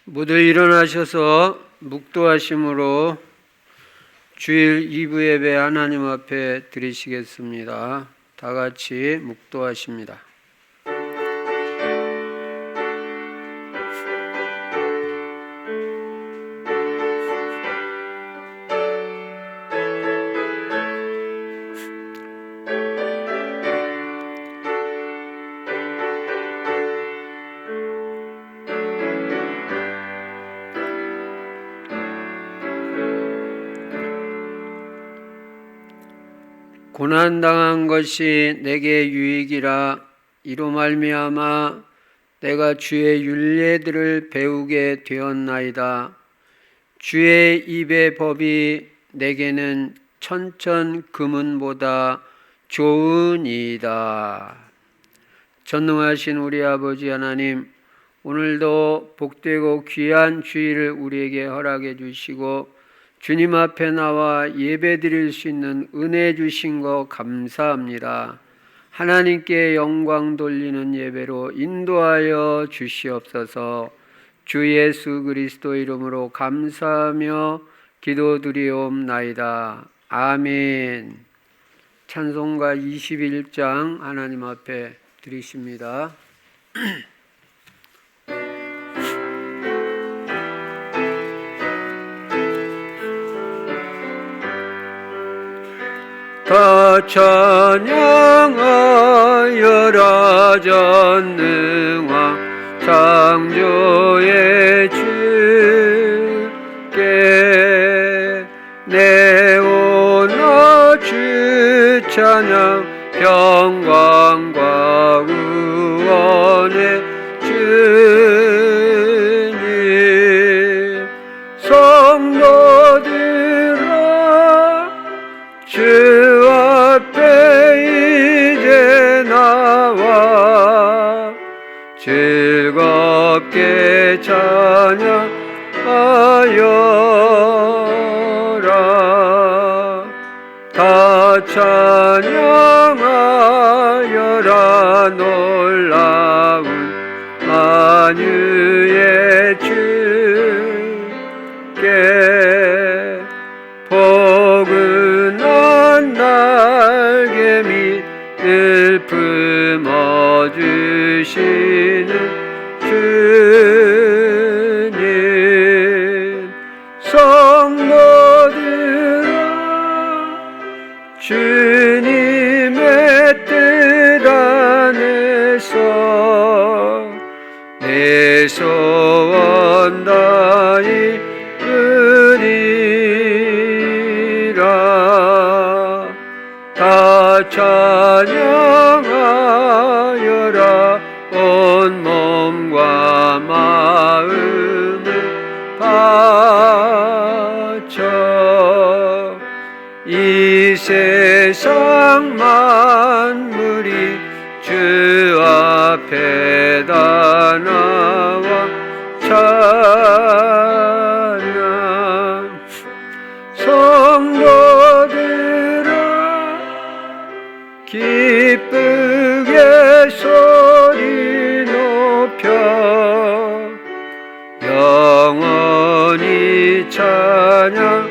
모두 일어나셔서 묵도하심으로 주일 2부 예배 하나님 앞에 드리시겠습니다. 다 같이 묵도하십니다. 고난당한 것이 내게 유익이라. 이로 말미암아 내가 주의 율례들을 배우게 되었나이다. 주의 입의 법이 내게는 천천 금은보다 좋으니이다. 전능하신 우리 아버지 하나님, 오늘도 복되고 귀한 주일을 우리에게 허락해 주시고 주님 앞에 나와 예배 드릴 수 있는 은혜 주신 거 감사합니다. 하나님께 영광 돌리는 예배로 인도하여 주시옵소서. 주 예수 그리스도 이름으로 감사하며 기도드리옵나이다. 아멘. 찬송가 21장 하나님 앞에 드리십니다. 다 찬양하여라. 전능왕 창조의 주께 내 오나 주 찬양. 평강과 구원의 주님. 성도들아 주 앞에 이제 나와 즐겁게 찬양하여라. 다 찬양하여라. 놀라운 만유의 주께 포근한 날개 밑을 품어주시는 주님. 성도들아 주님의 뜻 안에서 내 소원 다 이루리라. 다 찬양하여라. 온 몸과 마음을 바쳐 이 세상 만물이 주 앞에 다 나와 찬양. 성도들아 기쁘게 소리 높여 영원히 찬양하여라.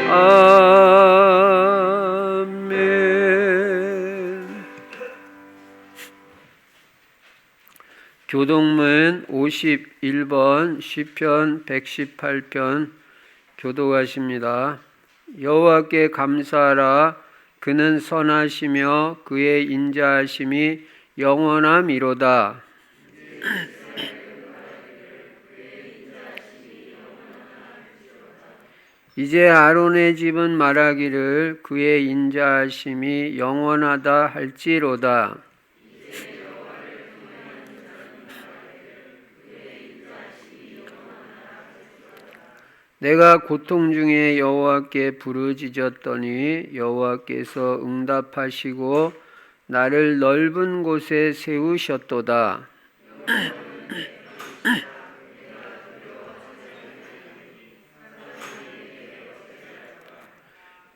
아멘. 교동문 51번 시편 118편 교독하십니다. 여호와께 감사하라. 그는 선하시며 그의 인자하심이 영원함이로다. 이제 아론의 집은 말하기를 그의 인자하심이 영원하다 할지로다. 내가 고통 중에 여호와께 부르짖었더니 여호와께서 응답하시고 나를 넓은 곳에 세우셨도다.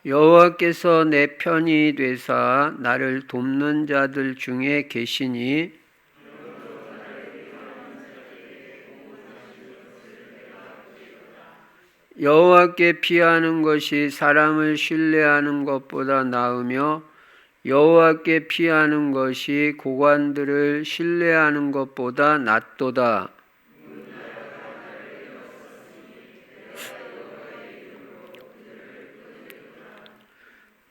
여호와께서 내 편이 되사 나를 돕는 자들 중에 계시니 여호와께 피하는 것이 사람을 신뢰하는 것보다 나으며 여호와께 피하는 것이 고관들을 신뢰하는 것보다 낫도다.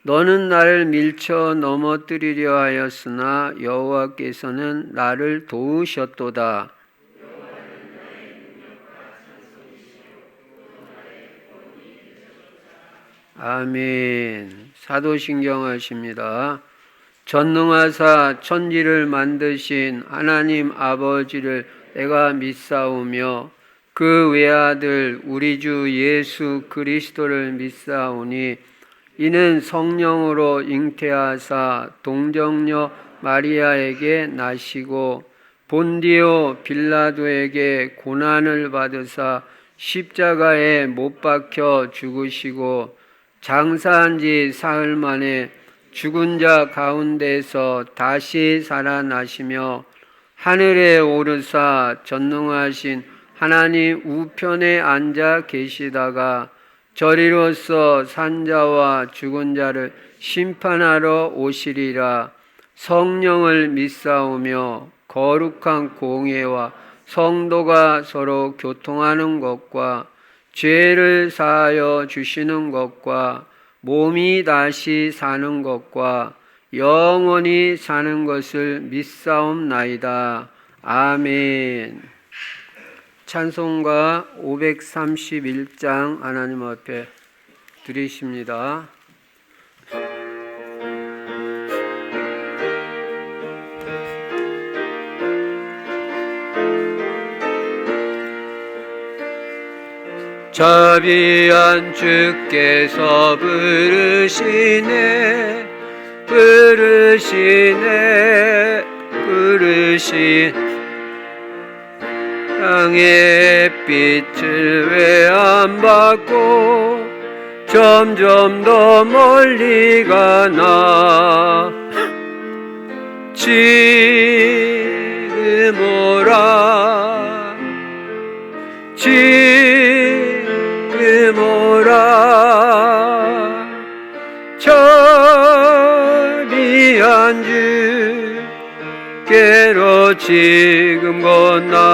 너는 나를 밀쳐 넘어뜨리려 하였으나 여호와께서는 나를 도우셨도다. 아멘. 사도신경 하십니다. 전능하사 천지를 만드신 하나님 아버지를 내가 믿사오며 그 외아들 우리 주 예수 그리스도를 믿사오니 이는 성령으로 잉태하사 동정녀 마리아에게 나시고 본디오 빌라도에게 고난을 받으사 십자가에 못 박혀 죽으시고 장사한 지 사흘 만에 죽은 자 가운데서 다시 살아나시며 하늘에 오르사 전능하신 하나님 우편에 앉아 계시다가 저리로서 산자와 죽은 자를 심판하러 오시리라. 성령을 믿사오며 거룩한 공회와 성도가 서로 교통하는 것과 죄를 사하여 주시는 것과 몸이 다시 사는 것과 영원히 사는 것을 믿사옵나이다. 아멘. 찬송가 531장 하나님 앞에 드리십니다. 자비한 주께서 부르시네 땅의 빛을 왜 안 받고 점점 더 멀리 가나 지금 오라 지금 오라 자비한 주께로 지금 건너오라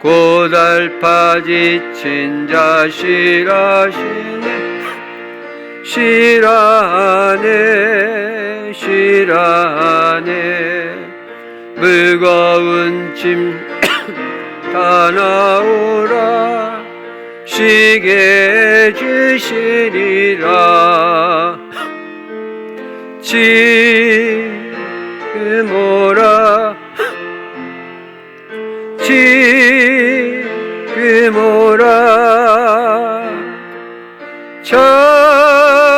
고달파 지친 자 싫어하네 무거운 짐 다 나오라 쉬게 해주시리라 지금 오라 지금 오라 자비한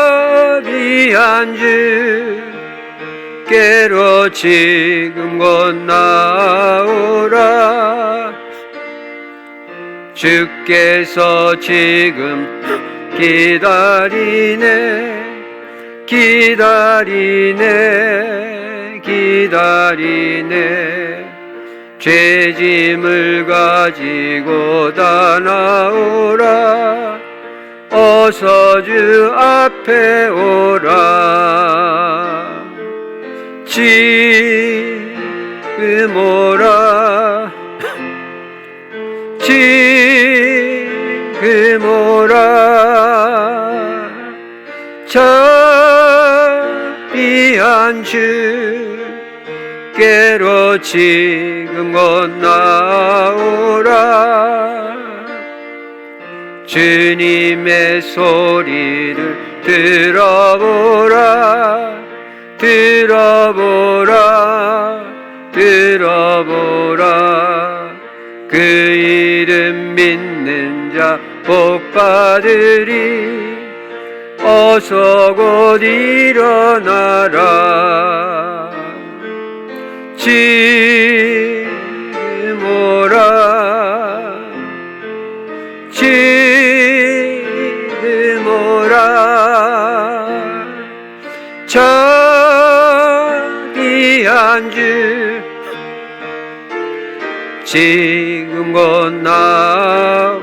주께로 지금 건너오라 주께서 지금 기다리네 죄짐을 가지고 다 나오라 어서 주 앞에 오라 지금 오라 지금 오라 자비한 주께로 지금 건너오라 주님의 소리를 들어보라 그 이름 믿는 자 복받으리 어서 곧 일어나라 지금 오라 지금 자비한 주 지금 곧 나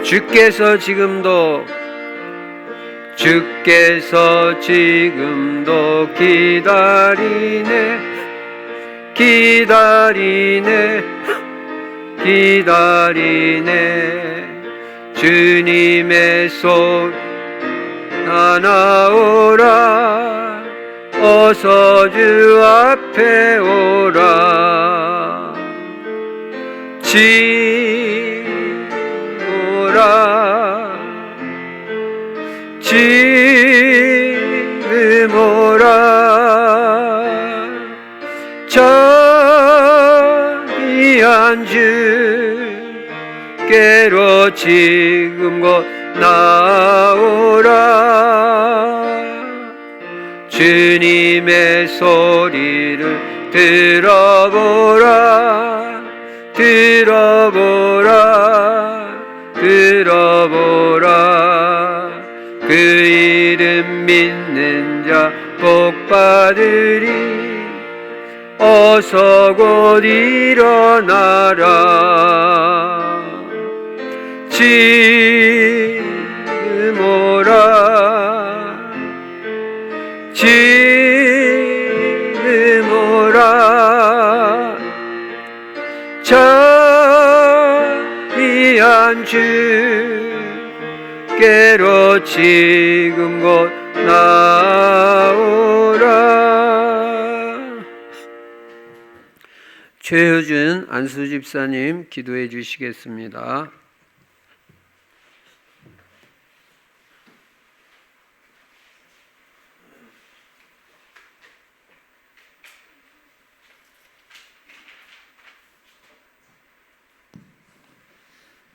주께서 지금도 기다리네 주님의 손 나오라 어서 주 앞에 오라 지금 오라 자비한 주께로 지금 곧 나오라 주님의 소리를 들어보라 그 이름 믿는 자 복받으리 어서 곧 일어나라 지금 오라 자비한 주께로 지금 곧 나오라. 최효준 안수집사님 기도해 주시겠습니다.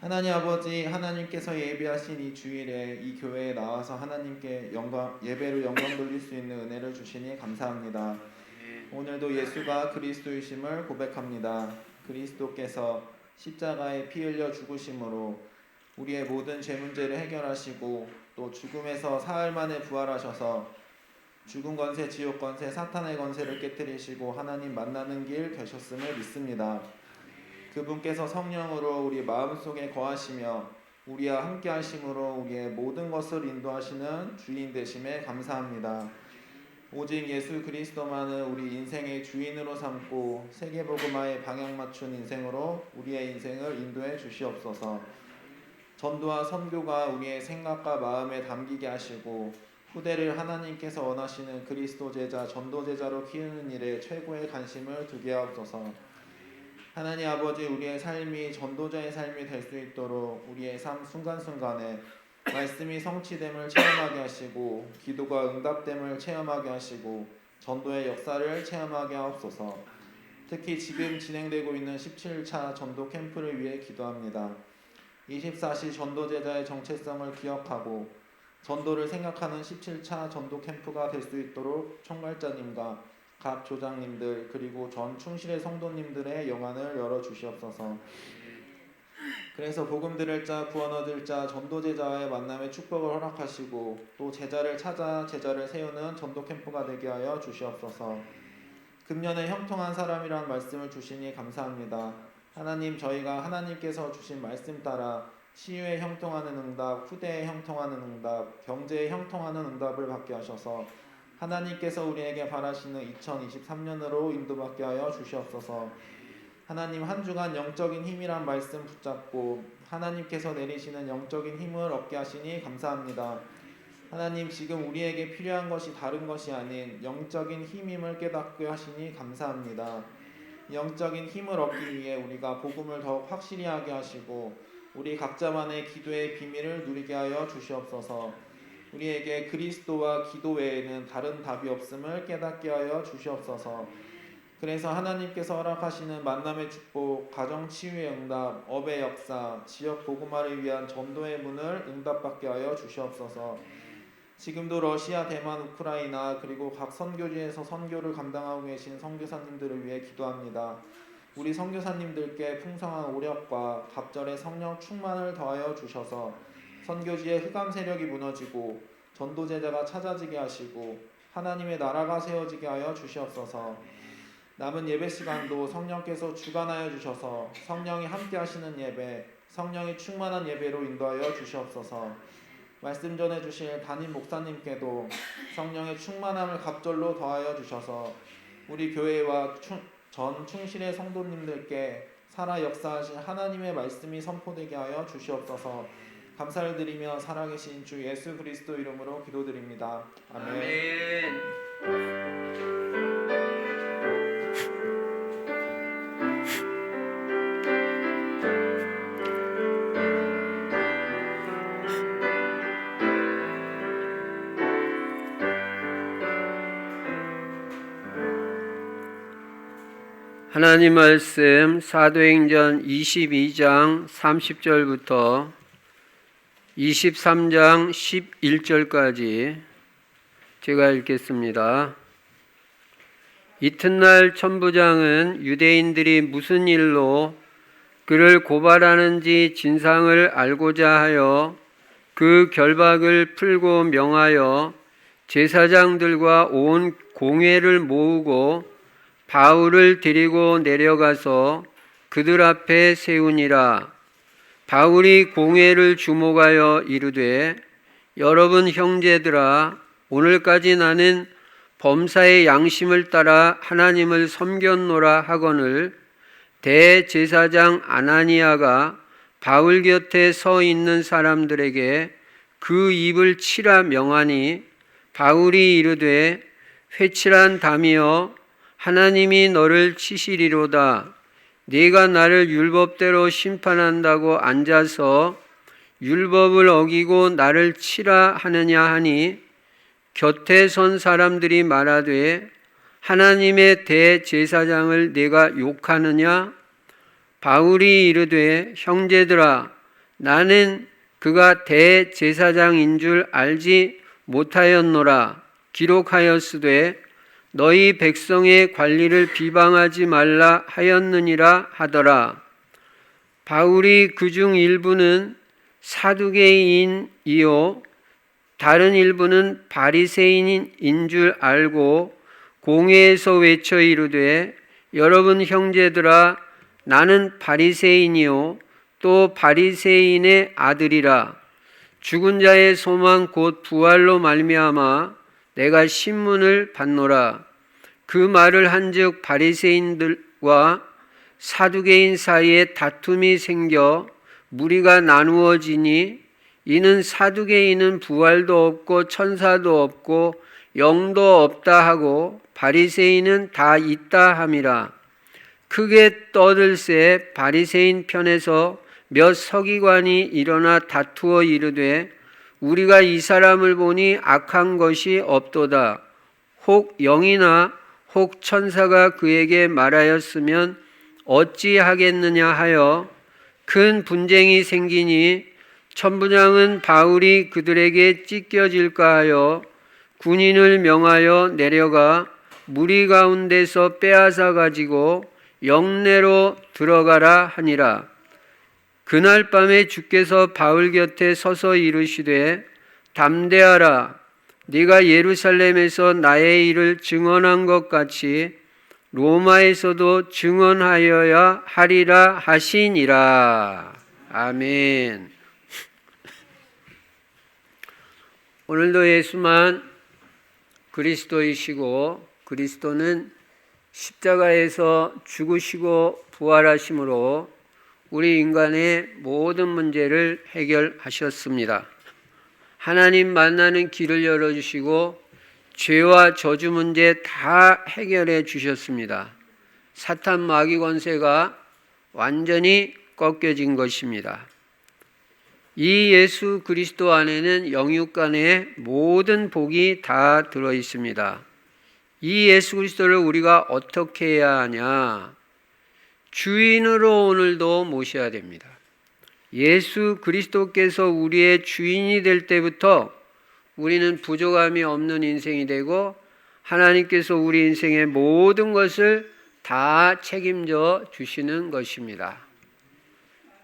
하나님 아버지, 하나님께서 예비하신 이 주일에 이 교회에 나와서 하나님께 예배로 영광 돌릴 수 있는 은혜를 주시니 감사합니다. 오늘도 예수가 그리스도이심을 고백합니다. 그리스도께서 십자가에 피 흘려 죽으심으로 우리의 모든 죄 문제를 해결하시고 또 죽음에서 사흘 만에 부활하셔서 죽은 권세, 지옥 권세, 사탄의 권세를 깨뜨리시고 하나님 만나는 길 되셨음을 믿습니다. 그분께서 성령으로 우리 마음속에 거하시며 우리와 함께 하심으로 우리의 모든 것을 인도하시는 주인 되심에 감사합니다. 오직 예수 그리스도만을 우리 인생의 주인으로 삼고 세계복음화에 방향 맞춘 인생으로 우리의 인생을 인도해 주시옵소서. 전도와 선교가 우리의 생각과 마음에 담기게 하시고 후대를 하나님께서 원하시는 그리스도 제자, 전도 제자로 키우는 일에 최고의 관심을 두게 하옵소서. 하나님 아버지, 우리의 삶이 전도자의 삶이 될 수 있도록 우리의 삶 순간순간에 말씀이 성취됨을 체험하게 하시고 기도가 응답됨을 체험하게 하시고 전도의 역사를 체험하게 하옵소서. 특히 지금 진행되고 있는 17차 전도 캠프를 위해 기도합니다. 24시 전도제자의 정체성을 기억하고 전도를 생각하는 17차 전도 캠프가 될 수 있도록 총괄자님과 각 조장님들 그리고 전 충실의 성도님들의 영안을 열어주시옵소서. 그래서 복음 들을 자, 구원 얻을 자, 전도제자와의 만남의 축복을 허락하시고 또 제자를 찾아 제자를 세우는 전도 캠프가 되게 하여 주시옵소서. 금년에 형통한 사람이란 말씀을 주시니 감사합니다. 하나님, 저희가 하나님께서 주신 말씀 따라 치유에 형통하는 응답, 후대에 형통하는 응답, 경제에 형통하는 응답을 받게 하셔서 하나님께서 우리에게 바라시는 2023년으로 인도받게 하여 주시옵소서. 하나님, 한 주간 영적인 힘이란 말씀 붙잡고 하나님께서 내리시는 영적인 힘을 얻게 하시니 감사합니다. 하나님, 지금 우리에게 필요한 것이 다른 것이 아닌 영적인 힘임을 깨닫게 하시니 감사합니다. 영적인 힘을 얻기 위해 우리가 복음을 더욱 확실히 하게 하시고 우리 각자만의 기도의 비밀을 누리게 하여 주시옵소서. 우리에게 그리스도와 기도 외에는 다른 답이 없음을 깨닫게 하여 주시옵소서. 그래서 하나님께서 허락하시는 만남의 축복, 가정 치유의 응답, 업의 역사, 지역 복음화를 위한 전도의 문을 응답받게 하여 주시옵소서. 지금도 러시아, 대만, 우크라이나 그리고 각 선교지에서 선교를 감당하고 계신 선교사님들을 위해 기도합니다. 우리 선교사님들께 풍성한 오력과 갑절의 성령 충만을 더하여 주셔서 선교지의 흑암 세력이 무너지고 전도 제자가 찾아지게 하시고 하나님의 나라가 세워지게 하여 주시옵소서. 남은 예배 시간도 성령께서 주관하여 주셔서 성령이 함께 하시는 예배, 성령이 충만한 예배로 인도하여 주시옵소서. 말씀 전해 주실 담임 목사님께도 성령의 충만함을 갑절로 더하여 주셔서 우리 교회와 전 충실의 성도님들께 살아 역사하신 하나님의 말씀이 선포되게 하여 주시옵소서. 감사를 드리며 살아계신 주 예수 그리스도 이름으로 기도드립니다. 아멘. 하나님 말씀 사도행전 22장 30절부터 23장 11절까지 제가 읽겠습니다. 이튿날 천부장은 유대인들이 무슨 일로 그를 고발하는지 진상을 알고자 하여 그 결박을 풀고 명하여 제사장들과 온 공회를 모으고 바울을 데리고 내려가서 그들 앞에 세우니라. 바울이 공회를 주목하여 이르되 여러분 형제들아, 오늘까지 나는 범사의 양심을 따라 하나님을 섬겼노라 하거늘 대제사장 아나니아가 바울 곁에 서 있는 사람들에게 그 입을 치라 명하니 바울이 이르되 회칠한 담이여 하나님이 너를 치시리로다. 네가 나를 율법대로 심판한다고 앉아서 율법을 어기고 나를 치라 하느냐 하니 곁에 선 사람들이 말하되 하나님의 대제사장을 네가 욕하느냐? 바울이 이르되 형제들아, 나는 그가 대제사장인 줄 알지 못하였노라. 기록하였으되 너희 백성의 관리를 비방하지 말라 하였느니라 하더라. 바울이 그중 일부는 사두개인이요 다른 일부는 바리새인인 줄 알고 공회에서 외쳐 이르되 여러분 형제들아, 나는 바리새인이요 또 바리새인의 아들이라. 죽은 자의 소망 곧 부활로 말미암아 내가 신문을 받노라. 그 말을 한즉 바리새인들과 사두개인 사이에 다툼이 생겨 무리가 나누어지니 이는 사두개인은 부활도 없고 천사도 없고 영도 없다 하고 바리새인은 다 있다 함이라. 크게 떠들새 바리새인 편에서 몇 서기관이 일어나 다투어 이르되 우리가 이 사람을 보니 악한 것이 없도다. 혹 영이나 혹 천사가 그에게 말하였으면 어찌하겠느냐 하여 큰 분쟁이 생기니 천부장은 바울이 그들에게 찢겨질까 하여 군인을 명하여 내려가 무리 가운데서 빼앗아 가지고 영내로 들어가라 하니라. 그날 밤에 주께서 바울 곁에 서서 이르시되 담대하라. 네가 예루살렘에서 나의 일을 증언한 것 같이 로마에서도 증언하여야 하리라 하시니라. 아멘. 오늘도 예수만 그리스도이시고 그리스도는 십자가에서 죽으시고 부활하심으로 우리 인간의 모든 문제를 해결하셨습니다. 하나님 만나는 길을 열어주시고 죄와 저주 문제 다 해결해 주셨습니다. 사탄 마귀 권세가 완전히 꺾여진 것입니다. 이 예수 그리스도 안에는 영육간의 모든 복이 다 들어 있습니다. 이 예수 그리스도를 우리가 어떻게 해야 하냐? 주인으로 오늘도 모셔야 됩니다. 예수 그리스도께서 우리의 주인이 될 때부터 우리는 부족함이 없는 인생이 되고 하나님께서 우리 인생의 모든 것을 다 책임져 주시는 것입니다.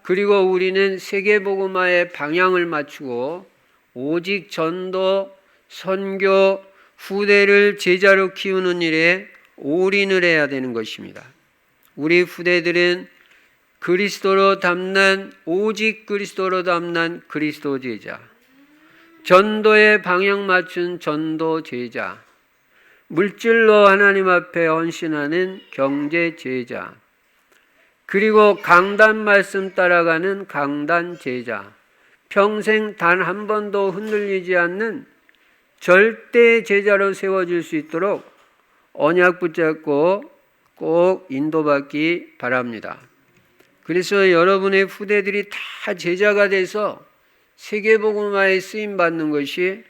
그리고 우리는 세계복음화의 방향을 맞추고 오직 전도, 선교, 후대를 제자로 키우는 일에 올인을 해야 되는 것입니다. 우리 후대들은 그리스도로 담난, 오직 그리스도로 담난 그리스도 제자, 전도에 방향 맞춘 전도 제자, 물질로 하나님 앞에 헌신하는 경제 제자, 그리고 강단 말씀 따라가는 강단 제자, 평생 단 한 번도 흔들리지 않는 절대 제자로 세워질 수 있도록 언약 붙잡고 꼭 인도받기 바랍니다. 그래서 여러분의 후대들이 다 제자가 돼서 세계복음화에 쓰임받는 것이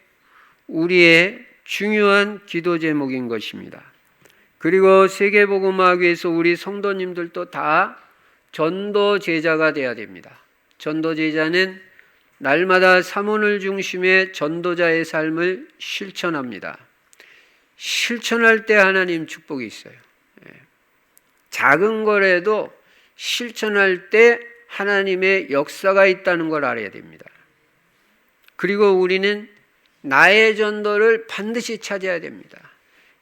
우리의 중요한 기도 제목인 것입니다. 그리고 세계복음화하기 위해서 우리 성도님들도 다 전도 제자가 되어야 됩니다. 전도 제자는 날마다 사모를 중심의 전도자의 삶을 실천합니다. 실천할 때 하나님 축복이 있어요. 작은 거라도 실천할 때 하나님의 역사가 있다는 걸 알아야 됩니다. 그리고 우리는 나의 전도를 반드시 찾아야 됩니다.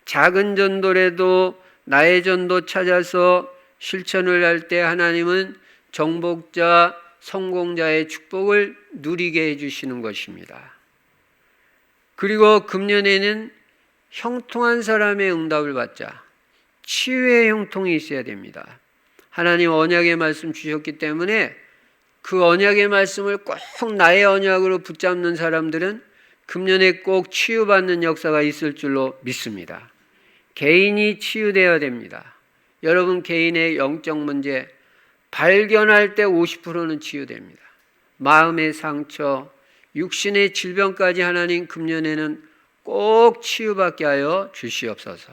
작은 전도라도 나의 전도 찾아서 실천을 할 때 하나님은 정복자, 성공자의 축복을 누리게 해주시는 것입니다. 그리고 금년에는 형통한 사람의 응답을 받자. 치유의 형통이 있어야 됩니다. 하나님 언약의 말씀 주셨기 때문에 그 언약의 말씀을 꼭 나의 언약으로 붙잡는 사람들은 금년에 꼭 치유받는 역사가 있을 줄로 믿습니다. 개인이 치유되어야 됩니다. 여러분 개인의 영적 문제 발견할 때 50%는 치유됩니다. 마음의 상처, 육신의 질병까지 하나님 금년에는 꼭 치유받게 하여 주시옵소서.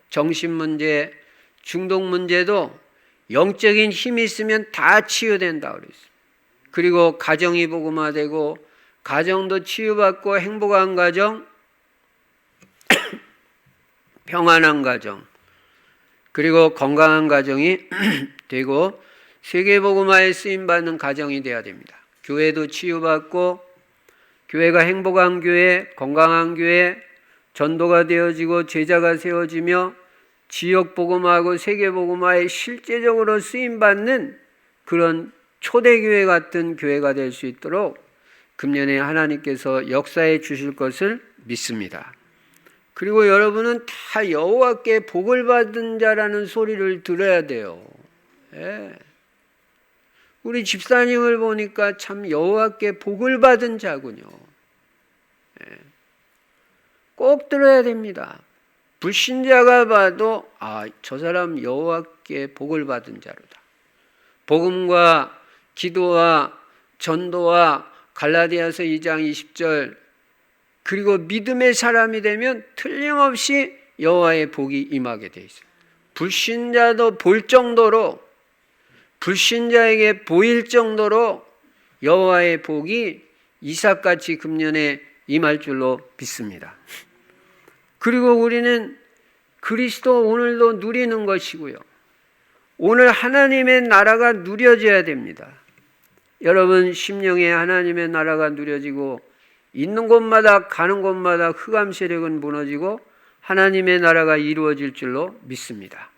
정신 문제, 중독 문제도 영적인 힘이 있으면 다 치유된다고 그랬어요. 그리고 가정이 복음화되고 가정도 치유받고 행복한 가정, 평안한 가정, 그리고 건강한 가정이 되고 세계복음화에 쓰임받는 가정이 되어야 됩니다. 교회도 치유받고 교회가 행복한 교회, 건강한 교회, 전도가 되어지고 제자가 세워지며 지역복음화하고 세계복음화에 실제적으로 쓰임받는 그런 초대교회 같은 교회가 될 수 있도록 금년에 하나님께서 역사해 주실 것을 믿습니다. 그리고 여러분은 다 여호와께 복을 받은 자라는 소리를 들어야 돼요. 예. 우리 집사님을 보니까 참 여호와께 복을 받은 자군요. 예. 꼭 들어야 됩니다. 불신자가 봐도 저 사람 여호와께 복을 받은 자로다. 복음과 기도와 전도와 갈라디아서 2장 20절 그리고 믿음의 사람이 되면 틀림없이 여호와의 복이 임하게 돼 있어요. 불신자도 볼 정도로 불신자에게 보일 정도로 여호와의 복이 이삭같이 금년에 임할 줄로 믿습니다. 그리고 우리는 그리스도 오늘도 누리는 것이고요. 오늘 하나님의 나라가 누려져야 됩니다. 여러분 심령에 하나님의 나라가 누려지고 있는 곳마다 가는 곳마다 흑암 세력은 무너지고 하나님의 나라가 이루어질 줄로 믿습니다.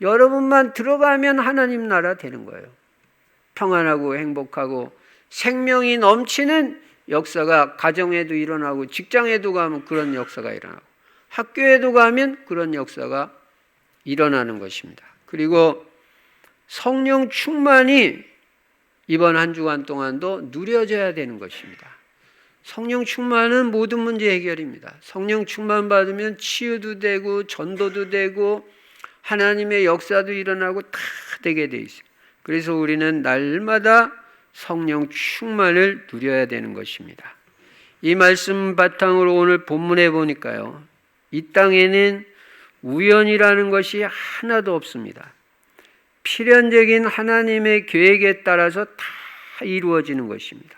여러분만 들어가면 하나님 나라 되는 거예요. 평안하고 행복하고 생명이 넘치는 역사가 가정에도 일어나고 직장에도 가면 그런 역사가 일어나고 학교에도 가면 그런 역사가 일어나는 것입니다. 그리고 성령 충만이 이번 한 주간 동안도 누려져야 되는 것입니다. 성령 충만은 모든 문제 해결입니다. 성령 충만 받으면 치유도 되고 전도도 되고 하나님의 역사도 일어나고 다 되게 돼 있어요. 그래서 우리는 날마다 성령 충만을 누려야 되는 것입니다. 이 말씀 바탕으로 오늘 본문에 보니까요. 이 땅에는 우연이라는 것이 하나도 없습니다. 필연적인 하나님의 계획에 따라서 다 이루어지는 것입니다.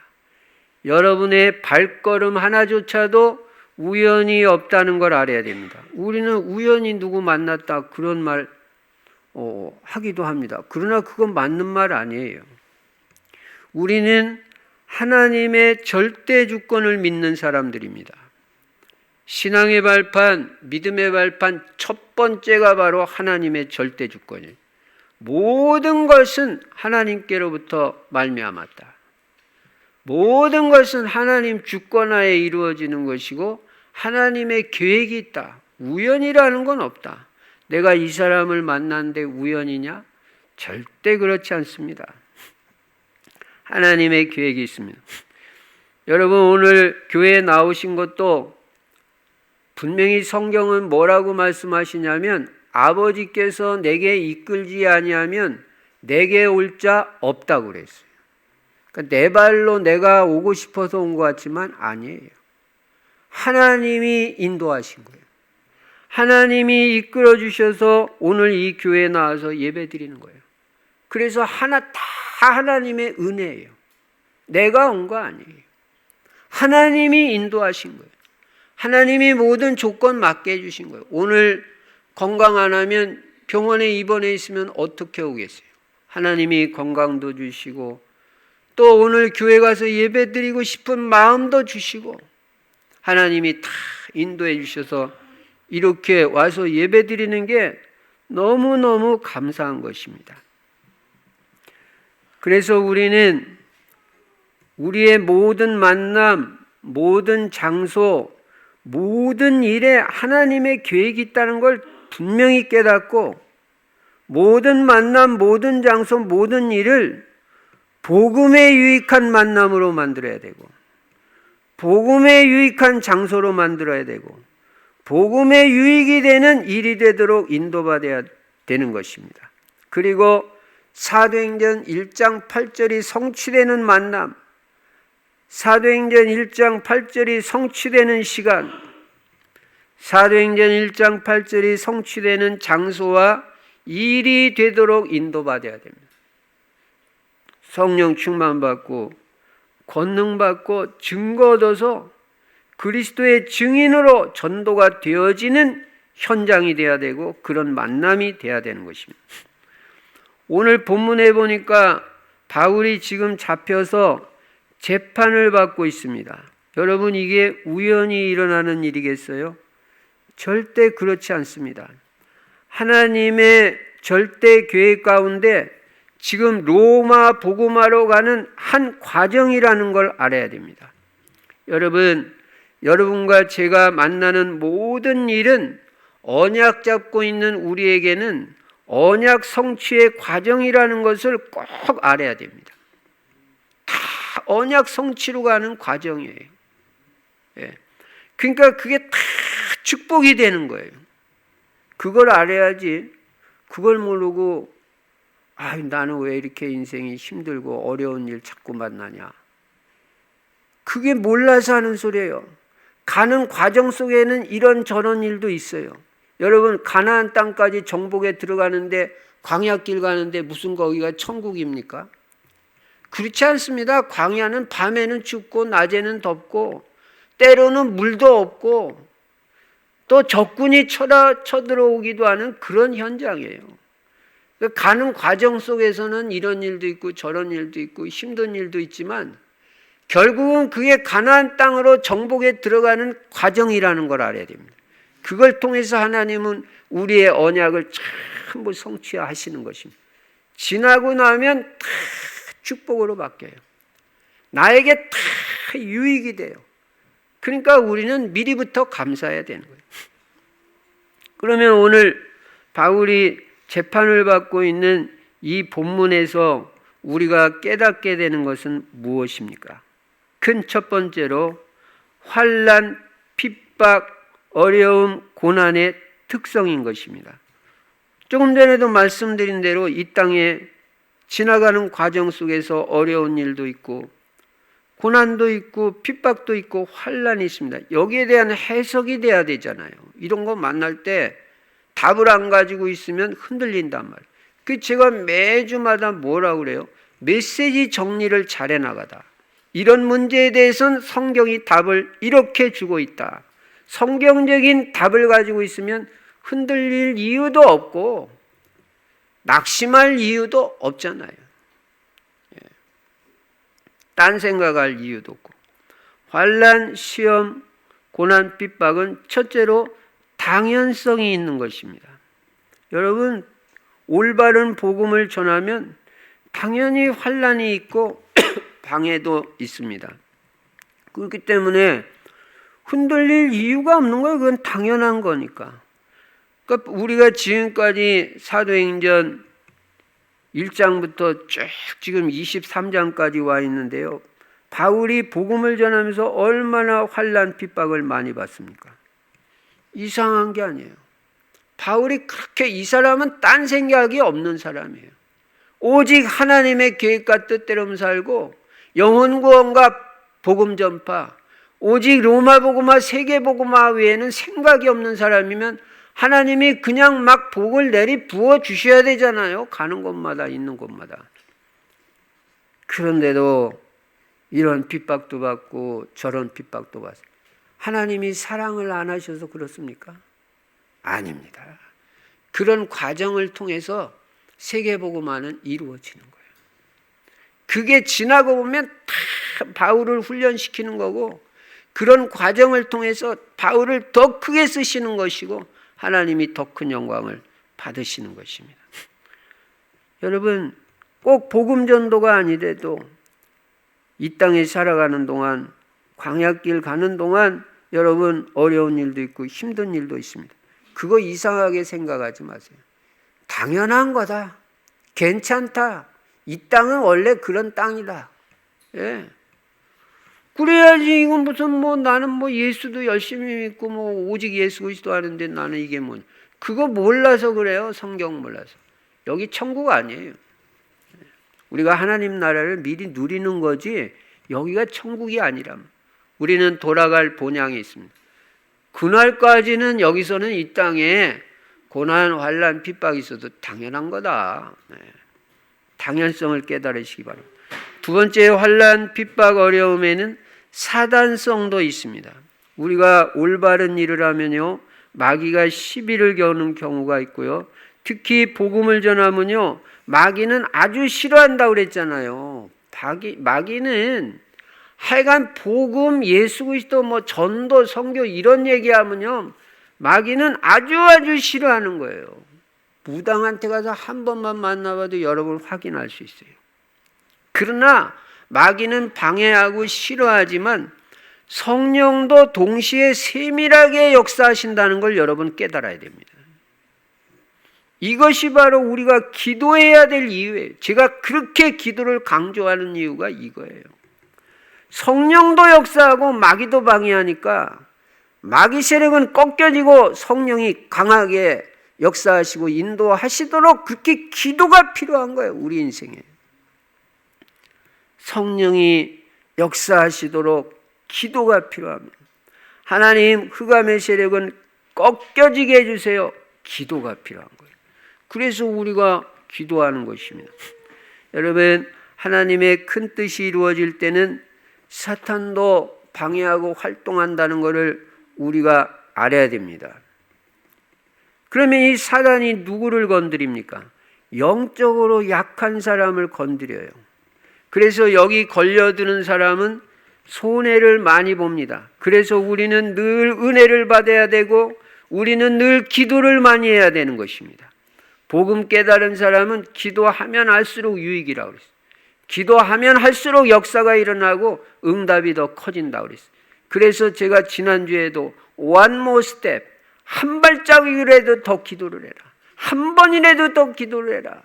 여러분의 발걸음 하나조차도 우연이 없다는 걸 알아야 됩니다. 우리는 우연히 누구 만났다 그런 말 하기도 합니다. 그러나 그건 맞는 말 아니에요. 우리는 하나님의 절대 주권을 믿는 사람들입니다. 신앙의 발판, 믿음의 발판 첫 번째가 바로 하나님의 절대 주권이에요. 모든 것은 하나님께로부터 말미암았다. 모든 것은 하나님 주권하에 이루어지는 것이고 하나님의 계획이 있다. 우연이라는 건 없다. 내가 이 사람을 만났는데 우연이냐? 절대 그렇지 않습니다. 하나님의 계획이 있습니다. 여러분, 오늘 교회에 나오신 것도 분명히 성경은 뭐라고 말씀하시냐면 아버지께서 내게 이끌지 아니하면 내게 올 자 없다고 그랬어요. 그러니까 내 발로 내가 오고 싶어서 온 것 같지만 아니에요. 하나님이 인도하신 거예요. 하나님이 이끌어 주셔서 오늘 이 교회에 나와서 예배 드리는 거예요. 그래서 다 하나님의 은혜예요. 내가 온 거 아니에요. 하나님이 인도하신 거예요. 하나님이 모든 조건 맞게 해주신 거예요. 오늘 건강 안 하면 병원에 입원해 있으면 어떻게 오겠어요? 하나님이 건강도 주시고 또 오늘 교회 가서 예배 드리고 싶은 마음도 주시고 하나님이 다 인도해 주셔서 이렇게 와서 예배 드리는 게 너무너무 감사한 것입니다. 그래서 우리는 우리의 모든 만남, 모든 장소, 모든 일에 하나님의 계획이 있다는 걸 분명히 깨닫고 모든 만남, 모든 장소, 모든 일을 복음에 유익한 만남으로 만들어야 되고 복음에 유익한 장소로 만들어야 되고 복음에 유익이 되는 일이 되도록 인도받아야 되는 것입니다. 그리고 사도행전 1장 8절이 성취되는 만남, 사도행전 1장 8절이 성취되는 시간, 사도행전 1장 8절이 성취되는 장소와 일이 되도록 인도받아야 됩니다. 성령 충만받고 권능받고 증거 얻어서 그리스도의 증인으로 전도가 되어지는 현장이 돼야 되고 그런 만남이 돼야 되는 것입니다. 오늘 본문에 보니까 바울이 지금 잡혀서 재판을 받고 있습니다. 여러분, 이게 우연히 일어나는 일이겠어요? 절대 그렇지 않습니다. 하나님의 절대 계획 가운데 지금 로마 복음화로 가는 한 과정이라는 걸 알아야 됩니다. 여러분과 제가 만나는 모든 일은 언약 잡고 있는 우리에게는 언약 성취의 과정이라는 것을 꼭 알아야 됩니다. 다 언약 성취로 가는 과정이에요. 예. 그러니까 그게 다 축복이 되는 거예요. 그걸 알아야지. 그걸 모르고 나는 왜 이렇게 인생이 힘들고 어려운 일 자꾸 만나냐. 그게 몰라서 하는 소리예요. 가는 과정 속에는 이런 저런 일도 있어요. 여러분, 가나안 땅까지 정복에 들어가는데 광야길 가는데 무슨 거기가 천국입니까? 그렇지 않습니다. 광야는 밤에는 춥고 낮에는 덥고 때로는 물도 없고 또 적군이 쳐들어오기도 하는 그런 현장이에요. 가는 과정 속에서는 이런 일도 있고 저런 일도 있고 힘든 일도 있지만 결국은 그게 가나안 땅으로 정복에 들어가는 과정이라는 걸 알아야 됩니다. 그걸 통해서 하나님은 우리의 언약을 전부 성취하시는 것입니다. 지나고 나면 다 축복으로 바뀌어요. 나에게 다 유익이 돼요. 그러니까 우리는 미리부터 감사해야 되는 거예요. 그러면 오늘 바울이 재판을 받고 있는 이 본문에서 우리가 깨닫게 되는 것은 무엇입니까? 큰 첫 번째로 환난, 핍박, 어려움, 고난의 특성인 것입니다. 조금 전에도 말씀드린 대로 이 땅에 지나가는 과정 속에서 어려운 일도 있고 고난도 있고 핍박도 있고 환난이 있습니다. 여기에 대한 해석이 돼야 되잖아요. 이런 거 만날 때 답을 안 가지고 있으면 흔들린단 말이에요. 그 제가 매주마다 뭐라고 그래요? 메시지 정리를 잘해 나가다. 이런 문제에 대해서는 성경이 답을 이렇게 주고 있다. 성경적인 답을 가지고 있으면 흔들릴 이유도 없고 낙심할 이유도 없잖아요. 딴 생각할 이유도 없고 환난, 시험, 고난 핍박은 첫째로 당연성이 있는 것입니다. 여러분, 올바른 복음을 전하면 당연히 환난이 있고 방해도 있습니다. 그렇기 때문에 흔들릴 이유가 없는 거예요. 그건 당연한 거니까. 그러니까 우리가 지금까지 사도행전 1장부터 쭉 지금 23장까지 와 있는데요. 바울이 복음을 전하면서 얼마나 환난 핍박을 많이 받습니까? 이상한 게 아니에요. 바울이 그렇게, 이 사람은 딴 생각이 없는 사람이에요. 오직 하나님의 계획과 뜻대로 살고 영혼 구원과 복음 전파, 오직 로마 복음화, 세계 복음화 외에는 생각이 없는 사람이면 하나님이 그냥 막 복을 내리 부어 주셔야 되잖아요. 가는 곳마다, 있는 곳마다. 그런데도 이런 핍박도 받고 저런 핍박도 받습니다. 하나님이 사랑을 안 하셔서 그렇습니까? 아닙니다. 그런 과정을 통해서 세계복음화는 이루어지는 거예요. 그게 지나고 보면 다 바울을 훈련시키는 거고, 그런 과정을 통해서 바울을 더 크게 쓰시는 것이고 하나님이 더 큰 영광을 받으시는 것입니다. 여러분, 꼭 복음 전도가 아니래도 이 땅에 살아가는 동안, 광야길 가는 동안 여러분 어려운 일도 있고 힘든 일도 있습니다. 그거 이상하게 생각하지 마세요. 당연한 거다. 괜찮다. 이 땅은 원래 그런 땅이다. 예. 그래야지. 이건 무슨 나는 예수도 열심히 믿고 오직 예수 그리스도 하는데 나는 이게 그거 몰라서 그래요. 성경 몰라서. 여기 천국 아니에요. 우리가 하나님 나라를 미리 누리는 거지 여기가 천국이 아니라, 우리는 돌아갈 본향이 있습니다. 그날까지는 여기서는 이 땅에 고난, 환난, 핍박이 있어도 당연한 거다. 네. 당연성을 깨달으시기 바랍니다. 두 번째, 환난, 핍박, 어려움에는 사단성도 있습니다. 우리가 올바른 일을 하면요, 마귀가 시비를 겨누는 경우가 있고요. 특히 복음을 전하면요, 마귀는 아주 싫어한다고 그랬잖아요. 마귀는 하여간 복음, 예수 그리스도 전도, 선교 이런 얘기하면요, 마귀는 아주 싫어하는 거예요. 무당한테 가서 한 번만 만나봐도 여러분 확인할 수 있어요. 그러나 마귀는 방해하고 싫어하지만 성령도 동시에 세밀하게 역사하신다는 걸 여러분 깨달아야 됩니다. 이것이 바로 우리가 기도해야 될 이유예요. 제가 그렇게 기도를 강조하는 이유가 이거예요. 성령도 역사하고 마귀도 방해하니까 마귀 세력은 꺾여지고 성령이 강하게 역사하시고 인도하시도록 그렇게 기도가 필요한 거예요. 우리 인생에. 성령이 역사하시도록 기도가 필요합니다. 하나님, 흑암의 세력은 꺾여지게 해주세요. 기도가 필요한 거예요. 그래서 우리가 기도하는 것입니다. 여러분, 하나님의 큰 뜻이 이루어질 때는 사탄도 방해하고 활동한다는 것을 우리가 알아야 됩니다. 그러면 이 사단이 누구를 건드립니까? 영적으로 약한 사람을 건드려요. 그래서 여기 걸려드는 사람은 손해를 많이 봅니다. 그래서 우리는 늘 은혜를 받아야 되고 우리는 늘 기도를 많이 해야 되는 것입니다. 복음 깨달은 사람은 기도하면 할수록 유익이라고 그랬어요. 기도하면 할수록 역사가 일어나고 응답이 더 커진다고 그랬어요. 그래서 제가 지난주에도 one more step, 한 발짝이라도 더 기도를 해라. 한 번이라도 더 기도를 해라.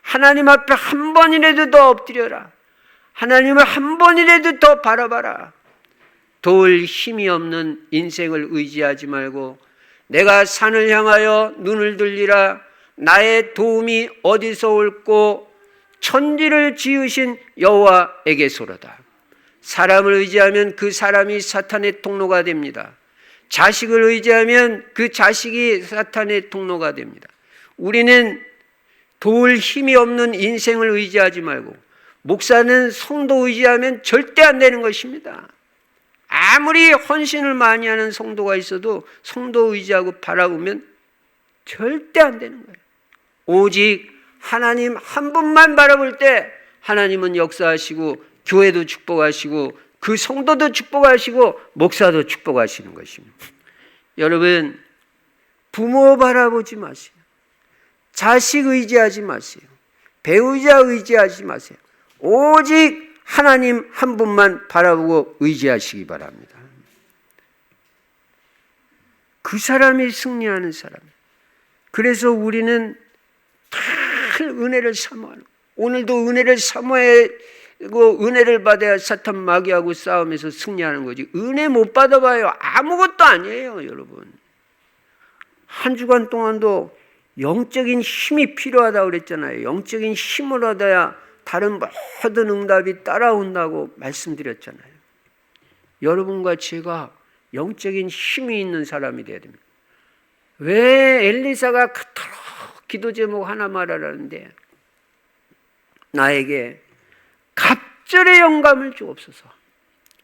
하나님 앞에 한 번이라도 더 엎드려라. 하나님을 한 번이라도 더 바라봐라. 도울 힘이 없는 인생을 의지하지 말고 내가 산을 향하여 눈을 들리라. 나의 도움이 어디서 올꼬 천지를 지으신 여호와에게서로다. 사람을 의지하면 그 사람이 사탄의 통로가 됩니다. 자식을 의지하면 그 자식이 사탄의 통로가 됩니다. 우리는 도울 힘이 없는 인생을 의지하지 말고 목사는 성도 의지하면 절대 안 되는 것입니다. 아무리 헌신을 많이 하는 성도가 있어도 성도 의지하고 바라보면 절대 안 되는 거예요. 오직 하나님 한 분만 바라볼 때 하나님은 역사하시고 교회도 축복하시고 그 성도도 축복하시고 목사도 축복하시는 것입니다. 여러분, 부모 바라보지 마세요. 자식 의지하지 마세요. 배우자 의지하지 마세요. 오직 하나님 한 분만 바라보고 의지하시기 바랍니다. 그 사람이 승리하는 사람. 그래서 우리는 늘 은혜를 사모하는, 오늘도 은혜를 사모하고 은혜를 받아야 사탄 마귀하고 싸우면서 승리하는 거지. 은혜 못 받아봐요. 아무것도 아니에요, 여러분. 한 주간 동안도 영적인 힘이 필요하다고 그랬잖아요. 영적인 힘을 얻어야 다른 모든 응답이 따라온다고 말씀드렸잖아요. 여러분과 제가 영적인 힘이 있는 사람이 되어야 됩니다. 왜 엘리사가 그토록 기도 제목 하나 말하라는데 나에게 갑절의 영감을 주옵소서.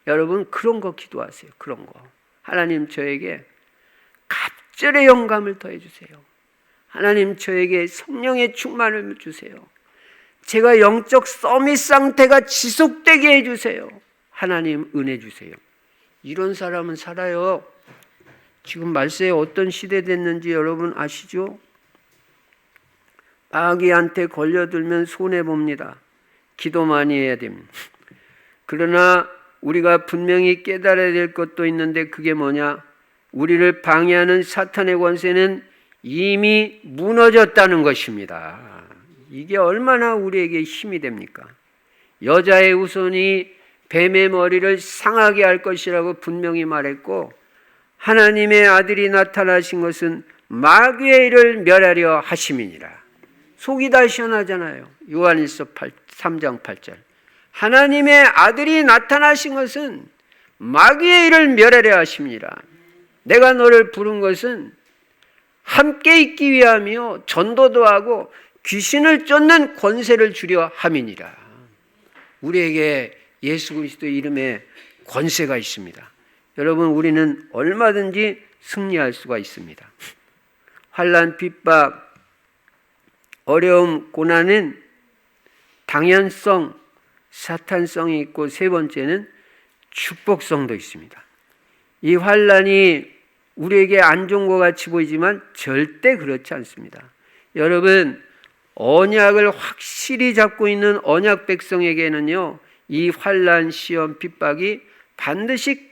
여러분 그런 거 기도하세요. 그런 거. 하나님 저에게 갑절의 영감을 더해 주세요. 하나님 저에게 성령의 충만을 주세요. 제가 영적 서밋 상태가 지속되게 해주세요. 하나님 은혜 주세요. 이런 사람은 살아요. 지금 말세에 어떤 시대 됐는지 여러분 아시죠? 마귀한테 걸려들면 손해봅니다. 기도 많이 해야 됩니다. 그러나 우리가 분명히 깨달아야 될 것도 있는데 그게 뭐냐? 우리를 방해하는 사탄의 권세는 이미 무너졌다는 것입니다. 이게 얼마나 우리에게 힘이 됩니까? 여자의 후손이 뱀의 머리를 상하게 할 것이라고 분명히 말했고 하나님의 아들이 나타나신 것은 마귀의 일을 멸하려 하심이니라. 속이 다 시원하잖아요. 요한일서 3장 8절. 하나님의 아들이 나타나신 것은 마귀의 일을 멸하려 하심이니라. 내가 너를 부른 것은 함께 있기 위함이요 전도도 하고 귀신을 쫓는 권세를 주려 함이니라. 우리에게 예수 그리스도의 이름에 권세가 있습니다. 여러분 우리는 얼마든지 승리할 수가 있습니다. 환난, 핍박, 어려움, 고난은 당연성, 사탄성이 있고 세 번째는 축복성도 있습니다. 이 환난이 우리에게 안 좋은 것 같이 보이지만 절대 그렇지 않습니다. 여러분 언약을 확실히 잡고 있는 언약 백성에게는요 이 환난, 시험, 핍박이 반드시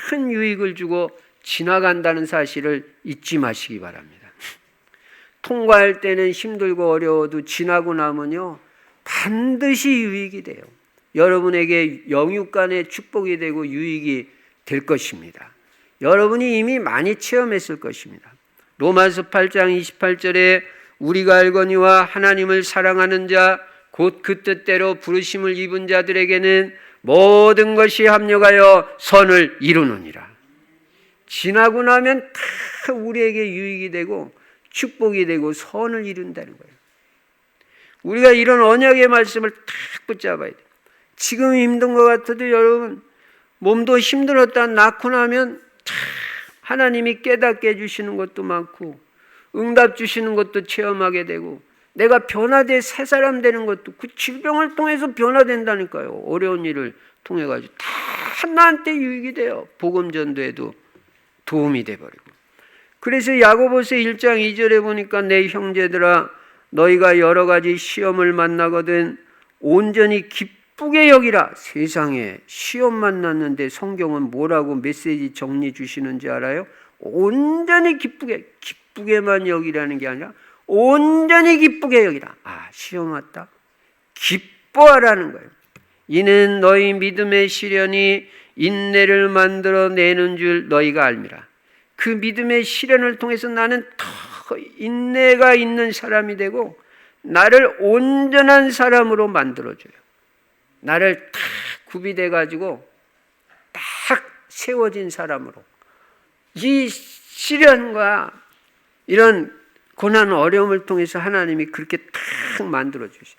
큰 유익을 주고 지나간다는 사실을 잊지 마시기 바랍니다. 통과할 때는 힘들고 어려워도 지나고 나면요 반드시 유익이 돼요. 여러분에게 영육간의 축복이 되고 유익이 될 것입니다. 여러분이 이미 많이 체험했을 것입니다. 로마서 8장 28절에 우리가 알거니와 하나님을 사랑하는 자 곧 그 뜻대로 부르심을 입은 자들에게는 모든 것이 합력하여 선을 이루느니라. 지나고 나면 다 우리에게 유익이 되고 축복이 되고 선을 이룬다는 거예요. 우리가 이런 언약의 말씀을 딱 붙잡아야 돼요. 지금 힘든 것 같아도 여러분 몸도 힘들었다 낳고 나면 하나님이 깨닫게 해주시는 것도 많고 응답 주시는 것도 체험하게 되고 내가 변화돼 새 사람 되는 것도 그 질병을 통해서 변화된다니까요. 어려운 일을 통해 가지고 다 나한테 유익이 돼요. 복음 전도에도 도움이 돼버리고. 그래서 야고보서 1장 2절에 보니까 내 형제들아 너희가 여러 가지 시험을 만나거든 온전히 기쁘게 여기라. 세상에 시험 만났는데 성경은 뭐라고 메시지 정리 주시는지 알아요? 온전히 기쁘게만 여기라는 게 아니라 온전히 기쁘게 여기라. 아, 시험 왔다? 기뻐하라는 거예요. 이는 너희 믿음의 시련이 인내를 만들어내는 줄 너희가 알미라. 그 믿음의 시련을 통해서 나는 더 인내가 있는 사람이 되고 나를 온전한 사람으로 만들어줘요. 나를 딱 구비돼 가지고 딱 세워진 사람으로. 이 시련과 이런 고난 어려움을 통해서 하나님이 그렇게 딱 만들어주셔요.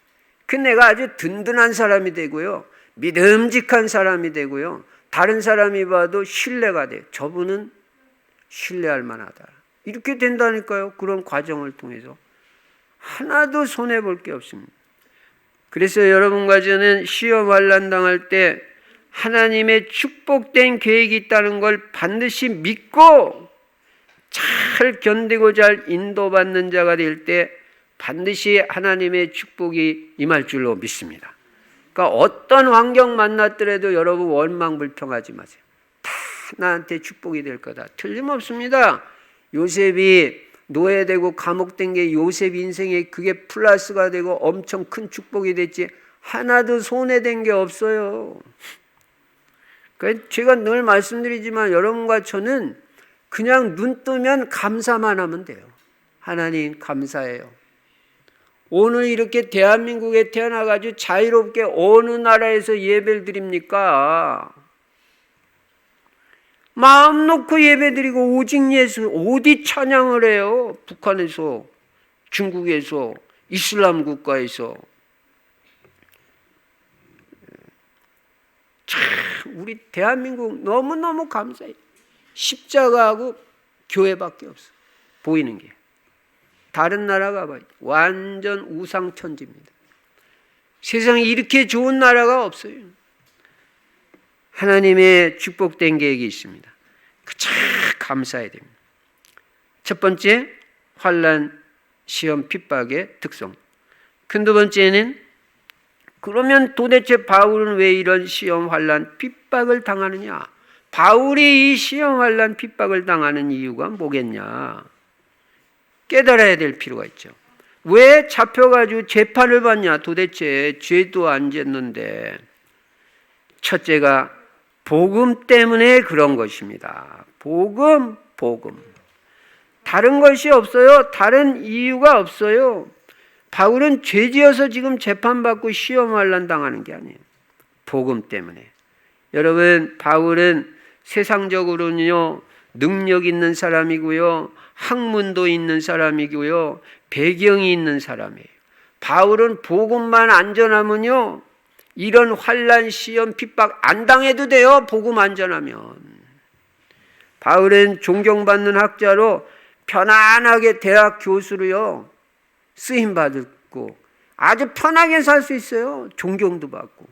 그 내가 아주 든든한 사람이 되고요. 믿음직한 사람이 되고요. 다른 사람이 봐도 신뢰가 돼요. 저분은 신뢰할 만하다. 이렇게 된다니까요. 그런 과정을 통해서. 하나도 손해볼 게 없습니다. 그래서 여러분과 저는 시험 환난 당할 때 하나님의 축복된 계획이 있다는 걸 반드시 믿고 잘 견디고 잘 인도받는 자가 될 때 반드시 하나님의 축복이 임할 줄로 믿습니다. 그러니까 어떤 환경 만났더라도 여러분 원망불평하지 마세요. 다 나한테 축복이 될 거다. 틀림없습니다. 요셉이 노예되고 감옥된 게 요셉 인생에 그게 플러스가 되고 엄청 큰 축복이 됐지 하나도 손해된 게 없어요. 그러니까 제가 늘 말씀드리지만 여러분과 저는 그냥 눈 뜨면 감사만 하면 돼요. 하나님 감사해요. 오늘 이렇게 대한민국에 태어나가지고 자유롭게 어느 나라에서 예배를 드립니까? 마음 놓고 예배 드리고 오직 예수 어디 찬양을 해요? 북한에서, 중국에서, 이슬람 국가에서. 참 우리 대한민국 너무너무 감사해요. 십자가하고 교회밖에 없어. 보이는 게. 다른 나라 가봐요. 완전 우상천지입니다. 세상에 이렇게 좋은 나라가 없어요. 하나님의 축복된 계획이 있습니다. 참 감사해야 됩니다. 첫 번째, 환난, 시험, 핍박의 특성. 큰 두 번째는 그러면 도대체 바울은 왜 이런 시험, 환난, 핍박을 당하느냐? 바울이 이 시험, 환난, 핍박을 당하는 이유가 뭐겠냐? 깨달아야 될 필요가 있죠. 왜 잡혀가지고 재판을 받냐? 도대체 죄도 안 졌는데. 첫째가 복음 때문에 그런 것입니다. 복음. 다른 것이 없어요. 다른 이유가 없어요. 바울은 죄지어서 지금 재판받고 시험 환난 당하는 게 아니에요. 복음 때문에. 여러분, 바울은 세상적으로는요, 능력 있는 사람이고요, 학문도 있는 사람이고요, 배경이 있는 사람이에요. 바울은 복음만 안전하면요, 이런 환난, 시험, 핍박 안 당해도 돼요. 복음 안전하면. 바울은 존경받는 학자로 편안하게 대학 교수로요, 쓰임 받고 아주 편하게 살 수 있어요. 존경도 받고.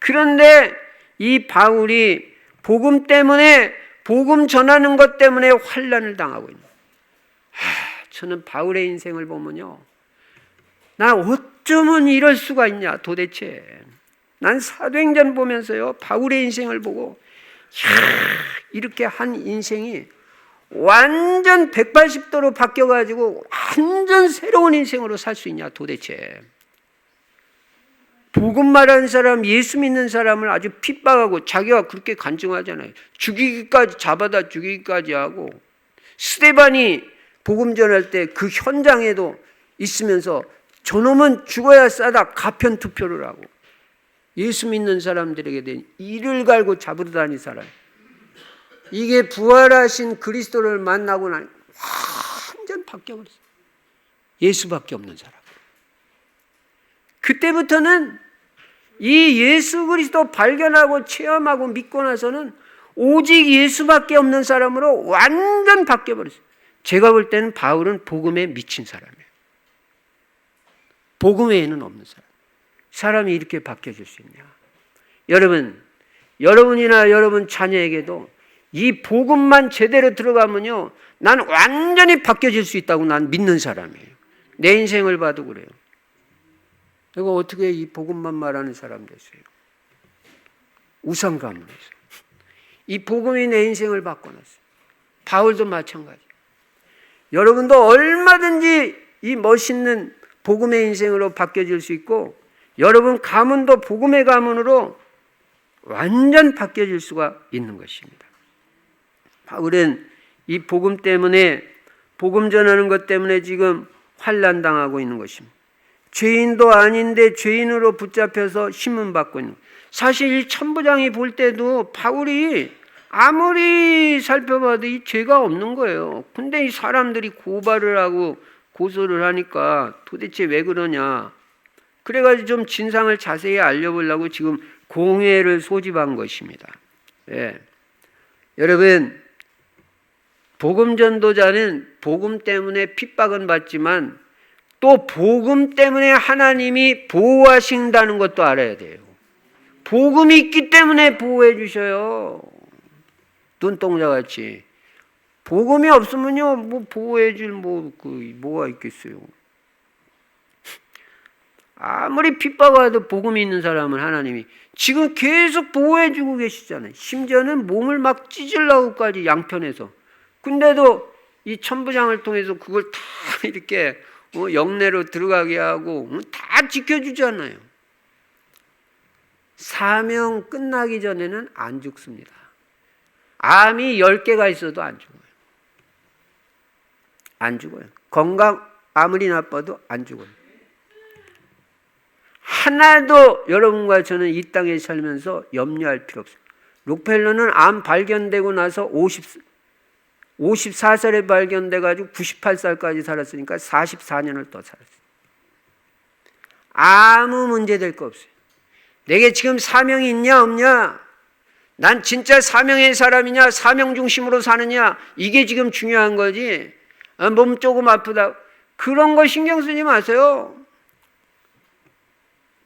그런데 이 바울이 복음 때문에, 복음 전하는 것 때문에 환난을 당하고 있는 거예요. 저는 바울의 인생을 보면요, 난 어쩌면 이럴 수가 있냐 도대체. 난 사도행전 보면서요, 바울의 인생을 보고 이렇게 한 인생이 완전 180도로 바뀌어가지고 완전 새로운 인생으로 살 수 있냐 도대체. 복음 말하는 사람, 예수 믿는 사람을 아주 핍박하고 자기가 그렇게 간증하잖아요. 죽이기까지, 잡아다 죽이기까지 하고. 스데반이 복음 전할 때 그 현장에도 있으면서 저놈은 죽어야 싸다 가편 투표를 하고, 예수 믿는 사람들에게 된 이를 갈고 잡으러 다니는 사람. 이게 부활하신 그리스도를 만나고 나니 완전 바뀌어버렸어요. 예수밖에 없는 사람. 그때부터는 이 예수 그리스도 발견하고 체험하고 믿고 나서는 오직 예수밖에 없는 사람으로 완전 바뀌어버렸어요. 제가 볼 때는 바울은 복음에 미친 사람이에요. 복음 외에는 없는 사람. 사람이 이렇게 바뀌어질 수 있냐? 여러분이나 여러분 자녀에게도 이 복음만 제대로 들어가면요, 난 완전히 바뀌어질 수 있다고 난 믿는 사람이에요. 내 인생을 봐도 그래요. 내가 어떻게 이 복음만 말하는 사람 됐어요? 우상 가문에서. 이 복음이 내 인생을 바꿔놨어요. 바울도 마찬가지. 여러분도 얼마든지 이 멋있는 복음의 인생으로 바뀌어질 수 있고, 여러분 가문도 복음의 가문으로 완전 바뀌어질 수가 있는 것입니다. 바울은 이 복음 때문에, 복음 전하는 것 때문에 지금 환난 당하고 있는 것입니다. 죄인도 아닌데 죄인으로 붙잡혀서 신문받고 있는 거예요. 사실 이 천부장이 볼 때도 바울이 아무리 살펴봐도 이 죄가 없는 거예요. 근데 이 사람들이 고발을 하고 고소를 하니까 도대체 왜 그러냐. 그래가지고 좀 진상을 자세히 알려보려고 지금 공회를 소집한 것입니다. 예. 여러분, 복음 전도자는 복음 때문에 핍박은 받지만 또 복음 때문에 하나님이 보호하신다는 것도 알아야 돼요. 복음이 있기 때문에 보호해 주셔요. 눈동자같이. 복음이 없으면요, 뭐 보호해 줄 뭐가 있겠어요. 아무리 핍박하도 복음이 있는 사람은 하나님이 지금 계속 보호해 주고 계시잖아요. 심지어는 몸을 막 찢으려고까지 양편해서. 근데도 이 천부장을 통해서 그걸 다 이렇게 영내로 들어가게 하고 다 지켜주잖아요. 사명 끝나기 전에는 안 죽습니다. 암이 10개가 있어도 안 죽어요. 안 죽어요. 건강 아무리 나빠도 안 죽어요. 하나도 여러분과 저는 이 땅에 살면서 염려할 필요 없어요. 록펠러는 암 발견되고 나서 54살에 발견돼가지고 98살까지 살았으니까 44년을 더 살았어요. 아무 문제 될 거 없어요. 내게 지금 사명이 있냐 없냐? 난 진짜 사명의 사람이냐? 사명 중심으로 사느냐? 이게 지금 중요한 거지. 몸 조금 아프다. 그런 거 신경 쓰지 마세요.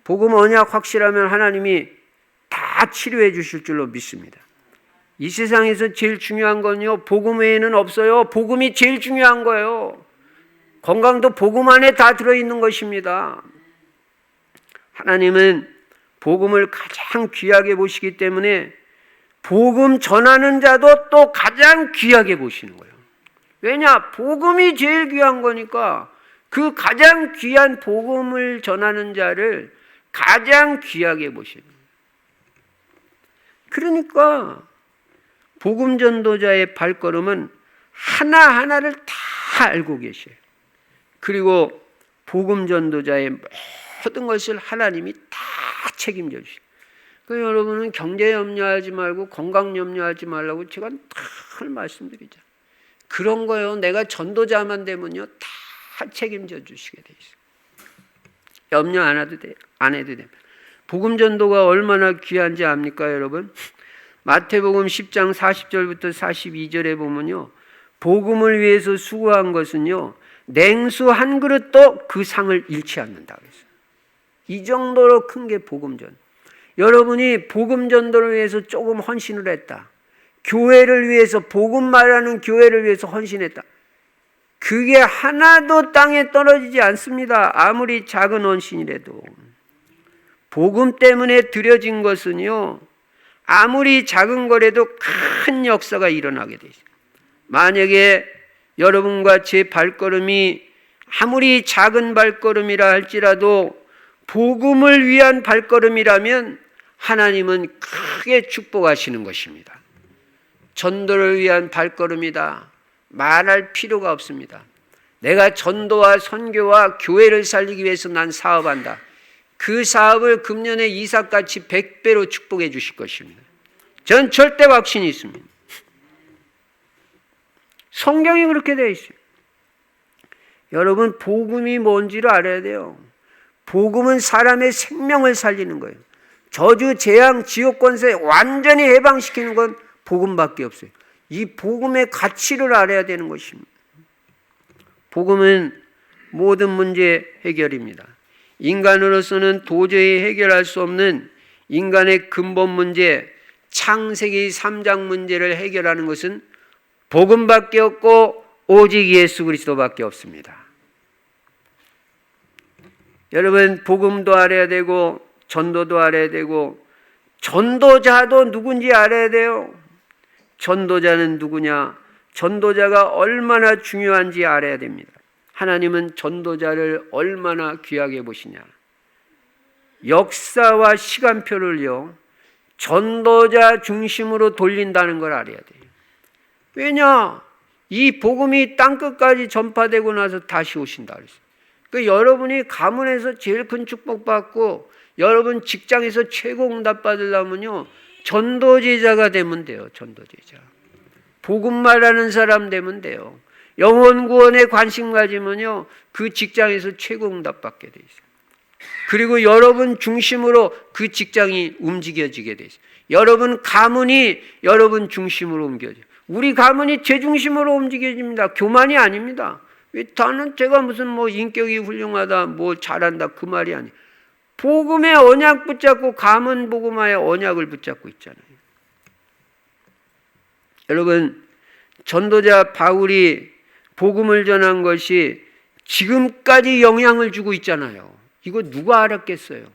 복음 언약 확실하면 하나님이 다 치료해 주실 줄로 믿습니다. 이 세상에서 제일 중요한 건요, 복음 외에는 없어요. 복음이 제일 중요한 거예요. 건강도 복음 안에 다 들어있는 것입니다. 하나님은 복음을 가장 귀하게 보시기 때문에 복음 전하는 자도 또 가장 귀하게 보시는 거예요. 왜냐? 복음이 제일 귀한 거니까 그 가장 귀한 복음을 전하는 자를 가장 귀하게 보시는 거예요. 그러니까 복음 전도자의 발걸음은 하나하나를 다 알고 계셔요. 그리고 복음 전도자의 모든 것을 하나님이 다 책임져 주셔요. 그러니까 여러분은 경제 염려하지 말고 건강 염려하지 말라고 제가 늘 말씀드리죠. 그런 거요. 내가 전도자만 되면요, 다 책임져 주시게 돼 있어요. 염려 안 해도 돼요. 안 해도 됩니다. 복음 전도가 얼마나 귀한지 압니까, 여러분? 마태복음 10장 40절부터 42절에 보면요, 복음을 위해서 수고한 것은요, 냉수 한 그릇도 그 상을 잃지 않는다 그랬어요. 이 정도로 큰 게 복음 전. 여러분이 복음 전도를 위해서 조금 헌신을 했다. 교회를 위해서, 복음 말하는 교회를 위해서 헌신했다. 그게 하나도 땅에 떨어지지 않습니다. 아무리 작은 헌신이라도. 복음 때문에 드려진 것은요, 아무리 작은 거라도 큰 역사가 일어나게 되죠. 만약에 여러분과 제 발걸음이 아무리 작은 발걸음이라 할지라도 복음을 위한 발걸음이라면 하나님은 크게 축복하시는 것입니다. 전도를 위한 발걸음이다. 말할 필요가 없습니다. 내가 전도와 선교와 교회를 살리기 위해서 난 사업한다. 그 사업을 금년에 이삭같이 100배로 축복해 주실 것입니다. 전 절대 확신이 있습니다. 성경이 그렇게 되어 있어요. 여러분, 복음이 뭔지를 알아야 돼요. 복음은 사람의 생명을 살리는 거예요. 저주, 재앙, 지옥 권세 완전히 해방시키는 건 복음밖에 없어요. 이 복음의 가치를 알아야 되는 것입니다. 복음은 모든 문제 해결입니다. 인간으로서는 도저히 해결할 수 없는 인간의 근본 문제, 창세기 3장 문제를 해결하는 것은 복음밖에 없고 오직 예수 그리스도밖에 없습니다. 여러분, 복음도 알아야 되고 전도도 알아야 되고 전도자도 누군지 알아야 돼요. 전도자는 누구냐? 전도자가 얼마나 중요한지 알아야 됩니다. 하나님은 전도자를 얼마나 귀하게 보시냐? 역사와 시간표를요, 전도자 중심으로 돌린다는 걸 알아야 돼요. 왜냐? 이 복음이 땅끝까지 전파되고 나서 다시 오신다 그랬어요. 그러니까 여러분이 가문에서 제일 큰 축복받고 여러분 직장에서 최고 응답 받으려면요, 전도제자가 되면 돼요. 전도제자. 복음 말하는 사람 되면 돼요. 영혼 구원에 관심 가지면요, 그 직장에서 최고 응답 받게 돼 있어요. 그리고 여러분 중심으로 그 직장이 움직여지게 돼 있어요. 여러분 가문이 여러분 중심으로 옮겨져요. 우리 가문이 제 중심으로 움직여집니다. 교만이 아닙니다. 다는 제가 무슨 인격이 훌륭하다, 잘한다 그 말이 아니에요. 복음의 언약 붙잡고 감은 복음화의 언약을 붙잡고 있잖아요. 여러분, 전도자 바울이 복음을 전한 것이 지금까지 영향을 주고 있잖아요. 이거 누가 알았겠어요?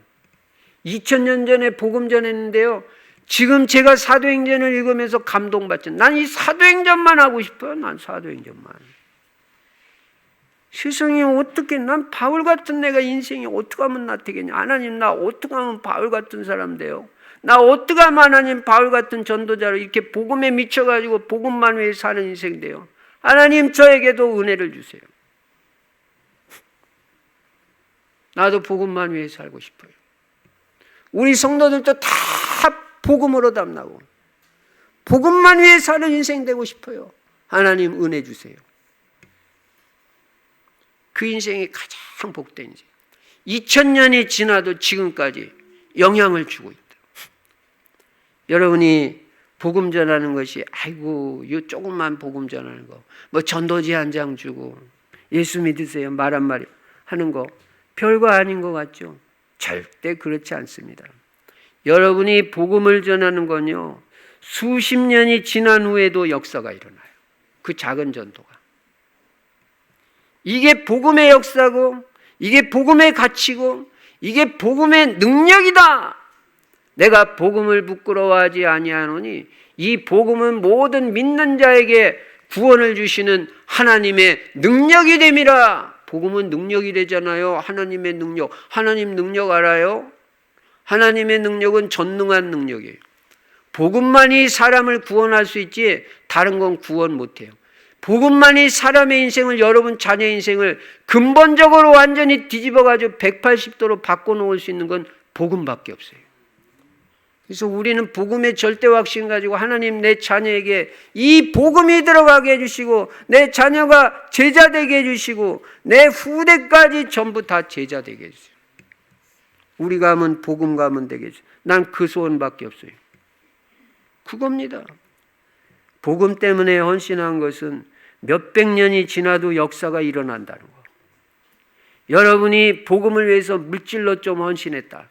2000년 전에 복음 전했는데요. 지금 제가 사도행전을 읽으면서 감동받죠. 난 이 사도행전만 하고 싶어요. 난 사도행전만. 세상에 어떻게, 난 바울 같은 내가 인생이 어떻게 하면 나 되겠냐. 하나님, 나 어떻게 하면 바울 같은 사람 돼요? 나 어떻게 하면 하나님 바울 같은 전도자로 이렇게 복음에 미쳐가지고 복음만 위해 사는 인생 돼요? 하나님, 저에게도 은혜를 주세요. 나도 복음만 위해 살고 싶어요. 우리 성도들도 다 복음으로 담나고 복음만 위해 사는 인생 되고 싶어요. 하나님, 은혜 주세요. 그 인생이 가장 복된 인생. 2000년이 지나도 지금까지 영향을 주고 있다. 여러분이 복음 전하는 것이, 아이고, 요 조금만 복음 전하는 거, 뭐 전도지 한 장 주고 예수 믿으세요 말 한마디 하는 거 별거 아닌 것 같죠? 절대 그렇지 않습니다. 여러분이 복음을 전하는 건요, 수십 년이 지난 후에도 역사가 일어나요. 그 작은 전도가. 이게 복음의 역사고, 이게 복음의 가치고, 이게 복음의 능력이다. 내가 복음을 부끄러워하지 아니하노니 이 복음은 모든 믿는 자에게 구원을 주시는 하나님의 능력이 됨이라. 복음은 능력이 되잖아요. 하나님의 능력. 하나님 능력 알아요? 하나님의 능력은 전능한 능력이에요. 복음만이 사람을 구원할 수 있지 다른 건 구원 못해요. 복음만이 사람의 인생을, 여러분 자녀 인생을 근본적으로 완전히 뒤집어가지고 180도로 바꿔놓을 수 있는 건 복음밖에 없어요. 그래서 우리는 복음의 절대 확신 가지고, 하나님, 내 자녀에게 이 복음이 들어가게 해주시고, 내 자녀가 제자 되게 해주시고, 내 후대까지 전부 다 제자 되게 해주세요. 우리 가문 복음 가문 되게 해주세요. 난 그 소원밖에 없어요. 그겁니다. 복음 때문에 헌신한 것은 몇백 년이 지나도 역사가 일어난다는 거. 여러분이 복음을 위해서 물질로 좀 헌신했다.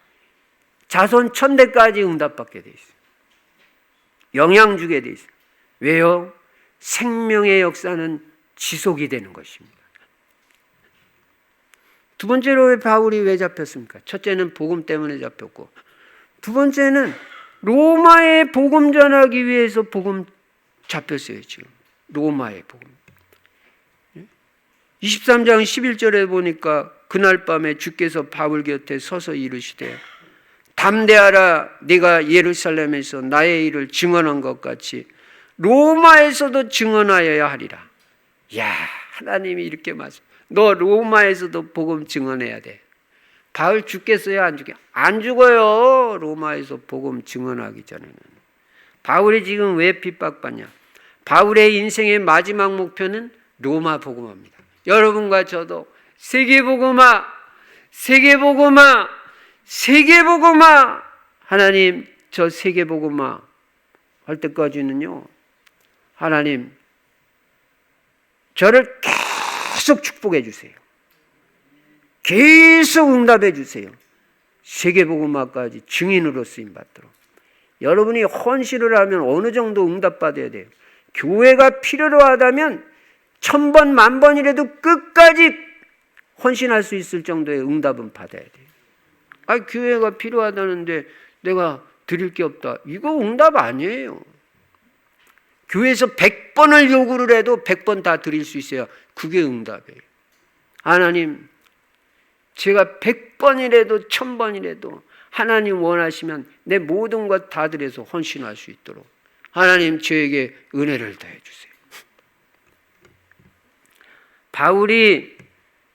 자손 1000대까지 응답받게 돼 있어요. 영향 주게 돼 있어요. 왜요? 생명의 역사는 지속이 되는 것입니다. 두 번째로 바울이 왜 잡혔습니까? 첫째는 복음 때문에 잡혔고, 두 번째는 로마에 복음 전하기 위해서 복음 잡혔어요. 지금 로마의 복음. 23장 11절에 보니까 그날 밤에 주께서 바울 곁에 서서 이르시되, 담대하라. 네가 예루살렘에서 나의 일을 증언한 것 같이 로마에서도 증언하여야 하리라. 야, 하나님이 이렇게 말씀. 너 로마에서도 복음 증언해야 돼. 바울 죽겠어요? 안 죽게? 안 죽어요. 로마에서 복음 증언하기 전에는. 바울이 지금 왜 핍박받냐? 바울의 인생의 마지막 목표는 로마 복음화입니다. 여러분과 저도 세계복음화, 세계복음화, 세계복음화. 하나님, 저 세계복음화 할 때까지는요, 하나님 저를 계속 축복해 주세요. 계속 응답해 주세요. 세계복음화까지 증인으로 쓰임받도록. 여러분이 헌신을 하면 어느 정도 응답받아야 돼요. 교회가 필요로 하다면 1000번, 10,000번이라도 끝까지 헌신할 수 있을 정도의 응답은 받아야 돼요. 교회가 필요하다는데 내가 드릴 게 없다. 이거 응답 아니에요. 교회에서 100번을 요구를 해도 100번 다 드릴 수 있어야 그게 응답이에요. 하나님, 제가 100번이라도 1000번이라도 하나님 원하시면 내 모든 것 다 드려서 헌신할 수 있도록 하나님 저에게 은혜를 더해 주세요. 바울이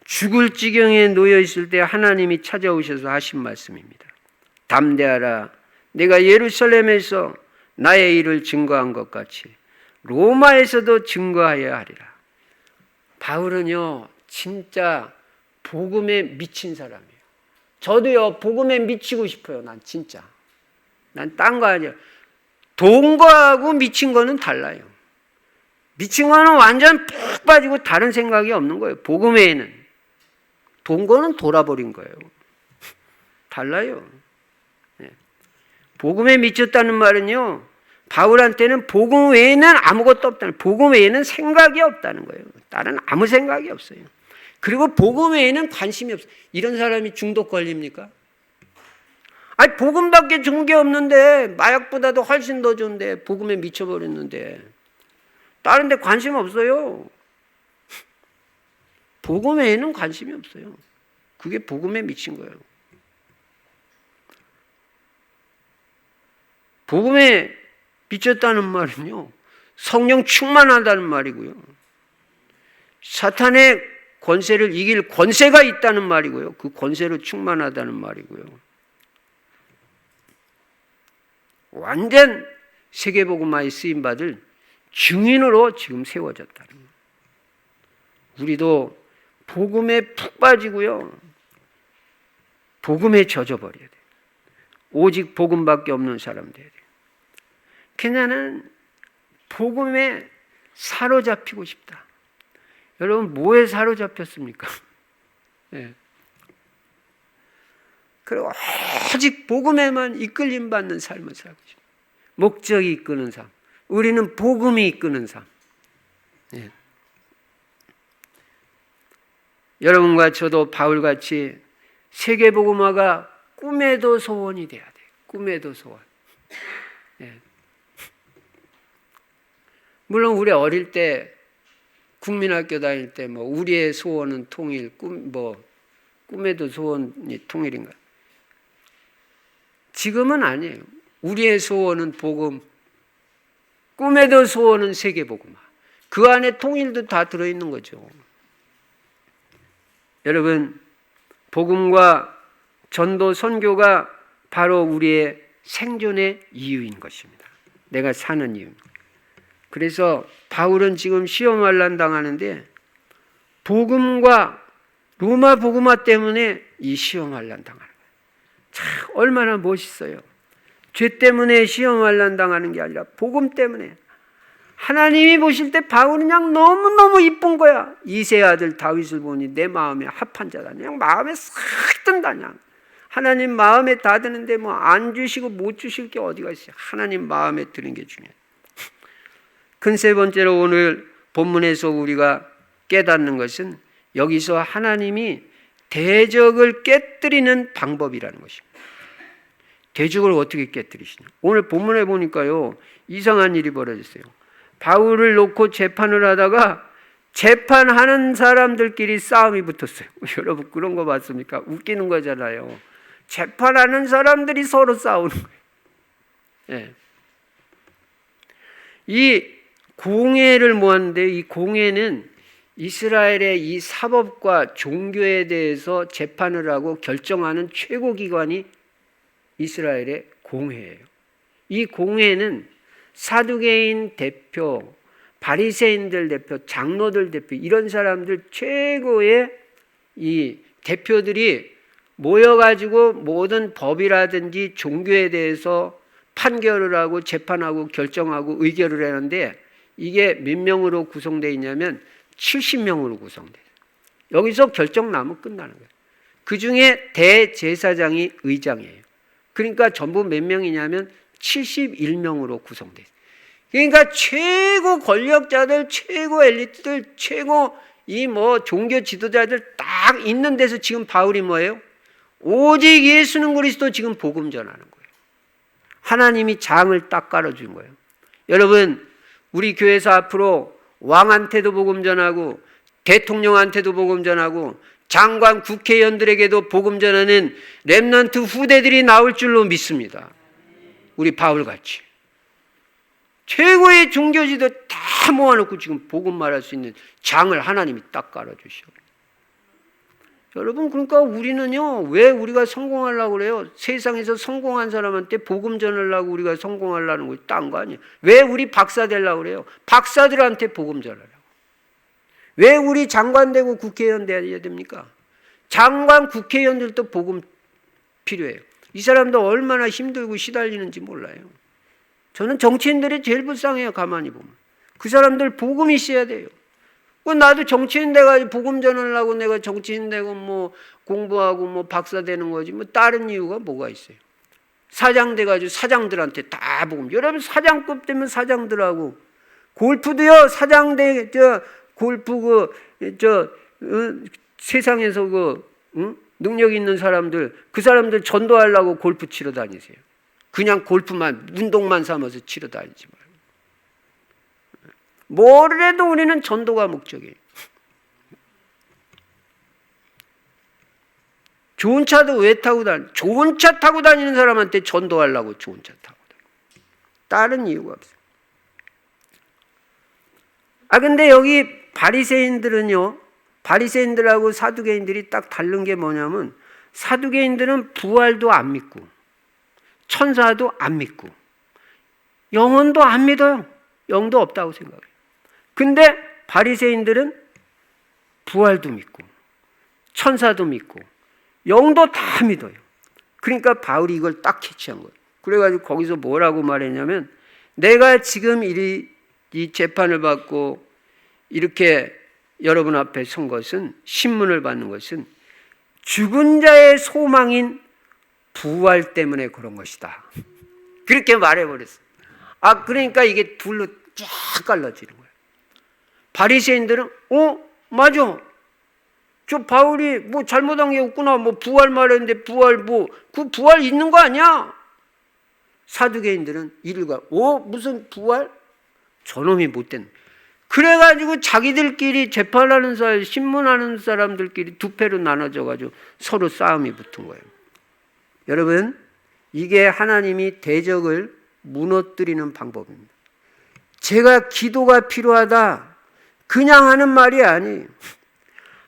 죽을 지경에 놓여 있을 때 하나님이 찾아오셔서 하신 말씀입니다. 담대하라. 내가 예루살렘에서 나의 일을 증거한 것 같이 로마에서도 증거하여야 하리라. 바울은요, 진짜 복음에 미친 사람이에요. 저도요, 복음에 미치고 싶어요. 난 진짜. 난 딴 거 아니야. 돈 거하고 미친 거는 달라요. 미친 거는 완전 푹 빠지고 다른 생각이 없는 거예요. 복음 외에는. 돈 거는 돌아버린 거예요. 달라요. 복음에 미쳤다는 말은요, 바울한테는 복음 외에는 아무것도 없다는, 복음 외에는 생각이 없다는 거예요. 다른 아무 생각이 없어요. 그리고 복음 외에는 관심이 없어요. 이런 사람이 중독 걸립니까? 아니, 복음밖에 좋은 게 없는데, 마약보다도 훨씬 더 좋은데, 복음에 미쳐버렸는데, 다른 데 관심 없어요. 복음 외에는 관심이 없어요. 그게 복음에 미친 거예요. 복음에 미쳤다는 말은요, 성령 충만하다는 말이고요, 사탄의 권세를 이길 권세가 있다는 말이고요, 그 권세로 충만하다는 말이고요, 완전 세계복음화에 쓰임받을 증인으로 지금 세워졌다는 거예요. 우리도 복음에 푹 빠지고요, 복음에 젖어버려야 돼요. 오직 복음밖에 없는 사람 돼야 돼요. 그녀는 복음에 사로잡히고 싶다. 여러분, 뭐에 사로잡혔습니까? 네. 그리고 오직 복음에만 이끌림 받는 삶을 살고 싶다. 목적이 이끄는 삶. 우리는 복음이 이끄는 삶. 네. 여러분과 저도 바울같이 세계복음화가 꿈에도 소원이 돼야 돼요. 꿈에도 소원. 네. 물론 우리 어릴 때 국민학교 다닐 때 뭐 우리의 소원은 통일, 꿈에도 소원이 통일인가? 지금은 아니에요. 우리의 소원은 복음, 꿈에도 소원은 세계복음화. 그 안에 통일도 다 들어있는 거죠. 여러분, 복음과 전도 선교가 바로 우리의 생존의 이유인 것입니다. 내가 사는 이유입니다. 그래서 바울은 지금 시험환란 당하는데 복음과 로마 복음화 때문에 이 시험환란 당하는 거예요. 참 얼마나 멋있어요. 죄 때문에 시험환란 당하는 게 아니라 복음 때문에. 하나님이 보실 때 바울은 그냥 너무너무 이쁜 거야. 이세 아들 다윗을 보니 내 마음에 합한 자다. 그냥 마음에 싹 든다. 그냥. 하나님 마음에 다 드는데 뭐 안 주시고 못 주실 게 어디가 있어요. 하나님 마음에 드는 게 중요해요. 큰 세 번째로 오늘 본문에서 우리가 깨닫는 것은 여기서 하나님이 대적을 깨뜨리는 방법이라는 것입니다. 대적을 어떻게 깨뜨리시냐. 오늘 본문에 보니까요, 이상한 일이 벌어졌어요. 바울을 놓고 재판을 하다가 재판하는 사람들끼리 싸움이 붙었어요. 여러분 그런 거 봤습니까? 웃기는 거잖아요. 재판하는 사람들이 서로 싸우는 거예요. 네. 이 공회를 모았는데 이 공회는 이스라엘의 이 사법과 종교에 대해서 재판을 하고 결정하는 최고기관이 이스라엘의 공회예요. 이 공회는 사두개인 대표, 바리새인들 대표, 장로들 대표 이런 사람들 최고의 이 대표들이 모여가지고 모든 법이라든지 종교에 대해서 판결을 하고 재판하고 결정하고 의결을 하는데 이게 몇 명으로 구성되어 있냐면 70명으로 구성돼요. 여기서 결정 나면 끝나는 거예요. 그 중에 대제사장이 의장이에요. 그러니까 전부 몇 명이냐면 71명으로 구성돼요. 그러니까 최고 권력자들, 최고 엘리트들, 최고 이 종교 지도자들 딱 있는 데서 지금 바울이 뭐예요? 오직 예수는 그리스도 지금 복음 전하는 거예요. 하나님이 장을 딱 깔아준 거예요. 여러분, 우리 교회에서 앞으로 왕한테도 복음 전하고 대통령한테도 복음 전하고 장관 국회의원들에게도 복음 전하는 렘넌트 후대들이 나올 줄로 믿습니다. 우리 바울같이 최고의 종교지도 다 모아놓고 지금 복음 말할 수 있는 장을 하나님이 딱 깔아주셔. 여러분, 그러니까 우리는요, 왜 우리가 성공하려고 그래요? 세상에서 성공한 사람한테 복음 전하려고 우리가 성공하려는 거 딴 거 아니에요? 왜 우리 박사 되려고 그래요? 박사들한테 복음 전하려고. 왜 우리 장관 되고 국회의원 돼야 됩니까? 장관 국회의원들도 복음 필요해요. 이 사람도 얼마나 힘들고 시달리는지 몰라요. 저는 정치인들이 제일 불쌍해요. 가만히 보면. 그 사람들 복음이 있어야 돼요. 나도 정치인 돼가지고 복음 전하려고 내가 정치인 되고 뭐 공부하고 뭐 박사 되는 거지. 뭐 다른 이유가 뭐가 있어요? 사장 돼가지고 사장들한테 다 복음. 여러분 사장급 되면 사장들하고 골프도요. 사장 골프 세상에서 능력 있는 사람들 그 사람들 전도하려고 골프 치러 다니세요. 그냥 골프만 운동만 삼아서 치러 다니지 말고. 뭐를 해도 우리는 전도가 목적이에요. 좋은 차도 왜 타고 좋은 차 타고 다니는 사람한테 전도하려고 좋은 차 타고 다니고. 다른 이유가 없어요. 근데 여기 바리새인들은요. 바리새인들하고 사두개인들이 딱 다른 게 뭐냐면 사두개인들은 부활도 안 믿고 천사도 안 믿고 영혼도 안 믿어요. 영도 없다고 생각해요. 근데 바리새인들은 부활도 믿고 천사도 믿고 영도 다 믿어요. 그러니까 바울이 이걸 딱 캐치한 거예요. 그래가지고 거기서 뭐라고 말했냐면 내가 지금 이 재판을 받고 이렇게 여러분 앞에 선 것은 신문을 받는 것은 죽은 자의 소망인 부활 때문에 그런 것이다. 그렇게 말해버렸어요. 그러니까 이게 둘로 쫙 갈라지는 거예요. 바리새인들은 맞아. 저 바울이 뭐 잘못한 게 없구나. 뭐 부활 말했는데 그 부활 있는 거 아니야? 사두개인들은 이를 무슨 부활? 저놈이 못된. 그래가지고 자기들끼리 재판하는 사람, 신문하는 사람들끼리 두 패로 나눠져가지고 서로 싸움이 붙은 거예요. 여러분, 이게 하나님이 대적을 무너뜨리는 방법입니다. 제가 기도가 필요하다. 그냥 하는 말이 아니에요.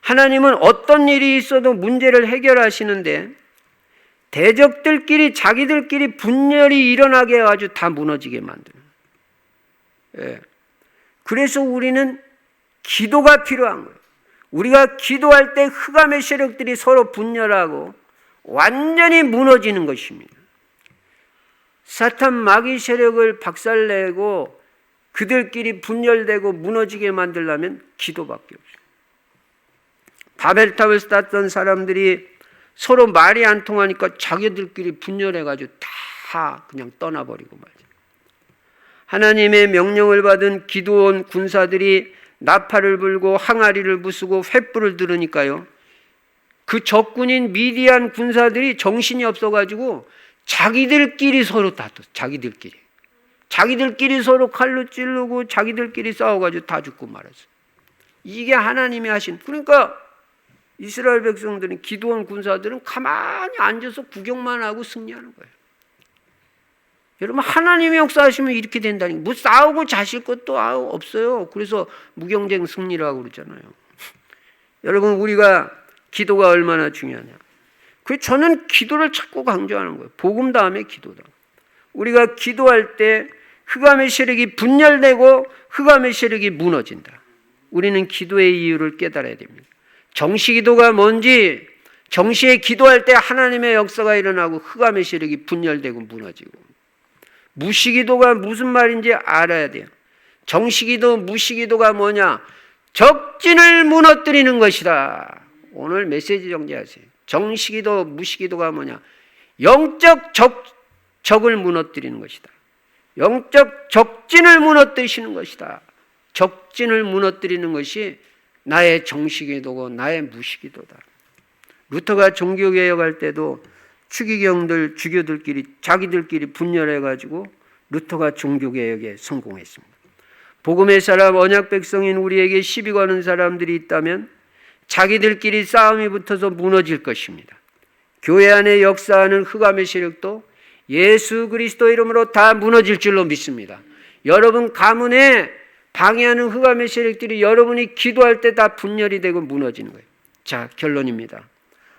하나님은 어떤 일이 있어도 문제를 해결하시는데 대적들끼리 자기들끼리 분열이 일어나게 해가지고 다 무너지게 만드는. 예. 그래서 우리는 기도가 필요한 거예요. 우리가 기도할 때 흑암의 세력들이 서로 분열하고 완전히 무너지는 것입니다. 사탄 마귀 세력을 박살내고 그들끼리 분열되고 무너지게 만들려면 기도밖에 없어요. 바벨탑을 쌓았던 사람들이 서로 말이 안 통하니까 자기들끼리 분열해가지고 다 그냥 떠나버리고 말이죠. 하나님의 명령을 받은 기드온 군사들이 나팔을 불고 항아리를 부수고 횃불을 들으니까요. 그 적군인 미디안 군사들이 정신이 없어가지고 자기들끼리 서로 다투. 자기들끼리 서로 칼로 찌르고 자기들끼리 싸워가지고 다 죽고 말았어요. 이게 하나님이 하신. 그러니까 이스라엘 백성들은 기드온 군사들은 가만히 앉아서 구경만 하고 승리하는 거예요. 여러분 하나님의 역사하시면 이렇게 된다니까. 뭐 싸우고 자실 것도 없어요. 그래서 무경쟁 승리라고 그러잖아요. 여러분 우리가 기도가 얼마나 중요하냐. 저는 기도를 자꾸 강조하는 거예요. 복음 다음에 기도다. 우리가 기도할 때 흑암의 세력이 분열되고 흑암의 세력이 무너진다. 우리는 기도의 이유를 깨달아야 됩니다. 정시기도가 뭔지, 정시에 기도할 때 하나님의 역사가 일어나고 흑암의 세력이 분열되고 무너지고, 무시기도가 무슨 말인지 알아야 돼요. 정시기도, 무시기도가 뭐냐? 적진을 무너뜨리는 것이다. 오늘 메시지 정리하세요. 정시기도, 무시기도가 뭐냐? 영적 적을 무너뜨리는 것이다. 영적 적진을 무너뜨리시는 것이다. 적진을 무너뜨리는 것이 나의 정시기도고 나의 무시기도다. 루터가 종교개혁할 때도 추기경들, 주교들끼리 자기들끼리 분열해가지고 루터가 종교개혁에 성공했습니다. 복음의 사람, 언약 백성인 우리에게 시비 거는 사람들이 있다면 자기들끼리 싸움이 붙어서 무너질 것입니다. 교회 안에 역사하는 흑암의 세력도 예수 그리스도 이름으로 다 무너질 줄로 믿습니다. 여러분 가문에 방해하는 흑암의 세력들이 여러분이 기도할 때 다 분열이 되고 무너지는 거예요. 자, 결론입니다.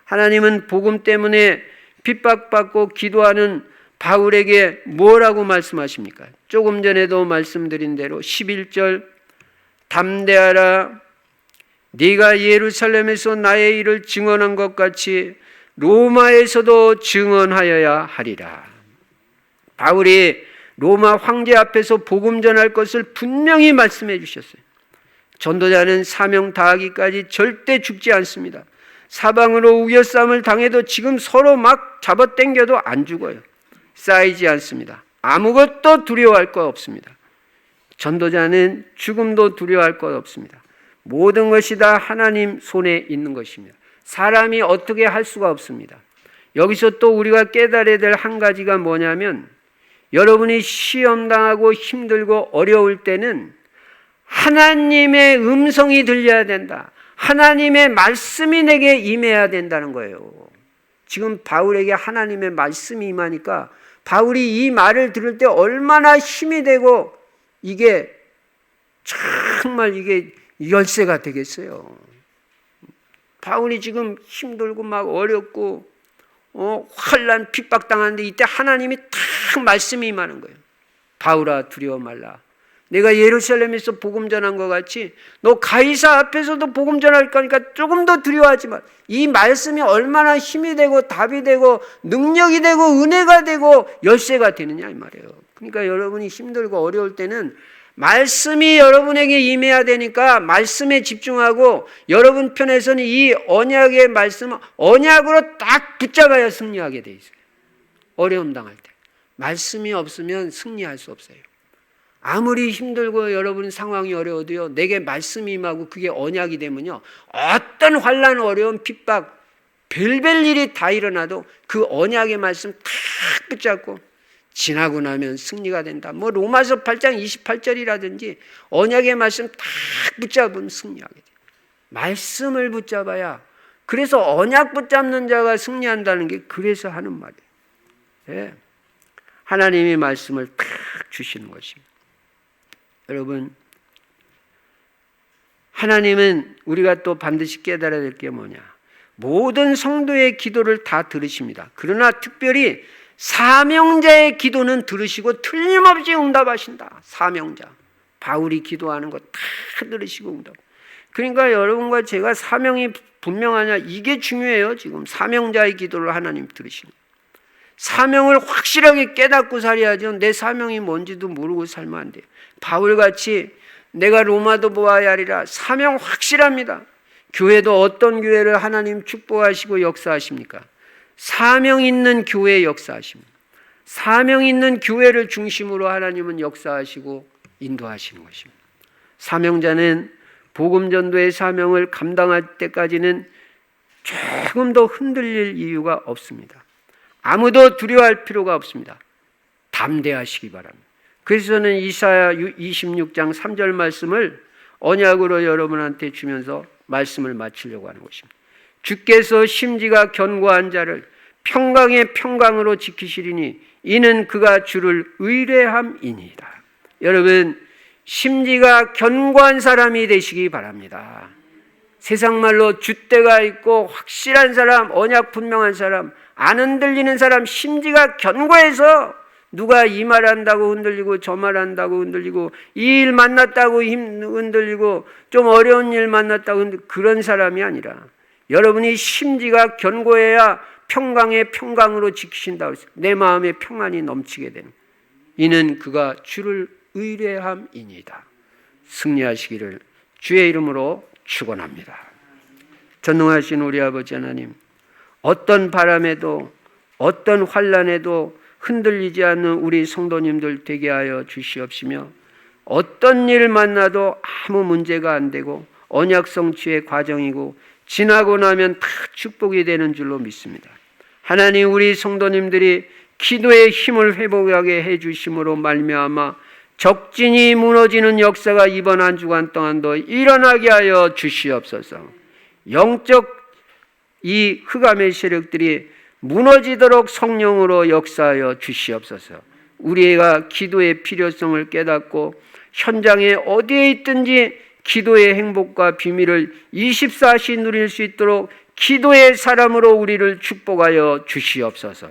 하나님은 복음 때문에 핍박받고 기도하는 바울에게 뭐라고 말씀하십니까? 조금 전에도 말씀드린 대로 11절 담대하라. 네가 예루살렘에서 나의 일을 증언한 것 같이 로마에서도 증언하여야 하리라. 바울이 로마 황제 앞에서 복음 전할 것을 분명히 말씀해 주셨어요. 전도자는 사명 다하기까지 절대 죽지 않습니다. 사방으로 우겨쌈을 당해도 지금 서로 막 잡아당겨도 안 죽어요. 쌓이지 않습니다. 아무것도 두려워할 것 없습니다. 전도자는 죽음도 두려워할 것 없습니다. 모든 것이 다 하나님 손에 있는 것입니다. 사람이 어떻게 할 수가 없습니다. 여기서 또 우리가 깨달아야 될 한 가지가 뭐냐면, 여러분이 시험당하고 힘들고 어려울 때는 하나님의 음성이 들려야 된다. 하나님의 말씀이 내게 임해야 된다는 거예요. 지금 바울에게 하나님의 말씀이 임하니까 바울이 이 말을 들을 때 얼마나 힘이 되고 이게 정말 이게 열쇠가 되겠어요. 바울이 지금 힘들고 막 어렵고 환난 핍박당하는데 이때 하나님이 딱 말씀이 임하는 거예요. 바울아 두려워 말라. 내가 예루살렘에서 복음 전한 것 같이 너 가이사 앞에서도 복음 전할 거니까 조금 더 두려워하지 마. 이 말씀이 얼마나 힘이 되고 답이 되고 능력이 되고 은혜가 되고 열쇠가 되느냐 이 말이에요. 그러니까 여러분이 힘들고 어려울 때는 말씀이 여러분에게 임해야 되니까 말씀에 집중하고 여러분 편에서는 이 언약의 말씀을 언약으로 딱 붙잡아야 승리하게 돼 있어요. 어려움 당할 때. 말씀이 없으면 승리할 수 없어요. 아무리 힘들고 여러분 상황이 어려워도요, 내게 말씀이 임하고 그게 언약이 되면요, 어떤 환난, 어려움, 핍박, 별별 일이 다 일어나도 그 언약의 말씀 탁 붙잡고 지나고 나면 승리가 된다. 뭐 로마서 8장 28절이라든지 언약의 말씀 탁 붙잡으면 승리하게 돼요. 말씀을 붙잡아야, 그래서 언약 붙잡는 자가 승리한다는 게 그래서 하는 말이에요. 네. 하나님의 말씀을 탁 주시는 것입니다. 여러분, 하나님은 우리가 또 반드시 깨달아야 될 게 뭐냐, 모든 성도의 기도를 다 들으십니다. 그러나 특별히 사명자의 기도는 들으시고 틀림없이 응답하신다. 사명자, 바울이 기도하는 거 다 들으시고 응답. 그러니까 여러분과 제가 사명이 분명하냐, 이게 중요해요. 지금 사명자의 기도를 하나님 들으시는 거예요. 사명을 확실하게 깨닫고 살아야죠. 내 사명이 뭔지도 모르고 살면 안 돼요. 바울같이 내가 로마도 보아야 하리라, 사명 확실합니다. 교회도 어떤 교회를 하나님 축복하시고 역사하십니까? 사명 있는 교회 역사하십니다. 사명 있는 교회를 중심으로 하나님은 역사하시고 인도하시는 것입니다. 사명자는 복음 전도의 사명을 감당할 때까지는 조금 더 흔들릴 이유가 없습니다. 아무도 두려워할 필요가 없습니다. 담대하시기 바랍니다. 그래서 저는 이사야 26장 3절 말씀을 언약으로 여러분한테 주면서 말씀을 마치려고 하는 것입니다. 주께서 심지가 견고한 자를 평강의 평강으로 지키시리니 이는 그가 주를 의뢰함이니이다. 여러분, 심지가 견고한 사람이 되시기 바랍니다. 세상 말로 줏대가 있고 확실한 사람, 언약 분명한 사람, 안 흔들리는 사람, 심지가 견고해서 누가 이 말한다고 흔들리고 저 말한다고 흔들리고 이 일 만났다고 흔들리고 좀 어려운 일 만났다고 흔들리고 그런 사람이 아니라 여러분이 심지가 견고해야 평강의 평강으로 지키신다고 했어요. 내 마음에 평안이 넘치게 되는, 이는 그가 주를 의뢰함이니이다. 승리하시기를 주의 이름으로 축원합니다. 전능하신 우리 아버지 하나님, 어떤 바람에도 어떤 환난에도 흔들리지 않는 우리 성도님들 되게 하여 주시옵시며, 어떤 일 만나도 아무 문제가 안 되고 언약 성취의 과정이고 지나고 나면 다 축복이 되는 줄로 믿습니다. 하나님, 우리 성도님들이 기도의 힘을 회복하게 해주심으로 말미암아 적진이 무너지는 역사가 이번 한 주간 동안도 일어나게 하여 주시옵소서. 영적 이 흑암의 세력들이 무너지도록 성령으로 역사하여 주시옵소서. 우리가 기도의 필요성을 깨닫고 현장에 어디에 있든지 기도의 행복과 비밀을 24시 누릴 수 있도록 기도의 사람으로 우리를 축복하여 주시옵소서.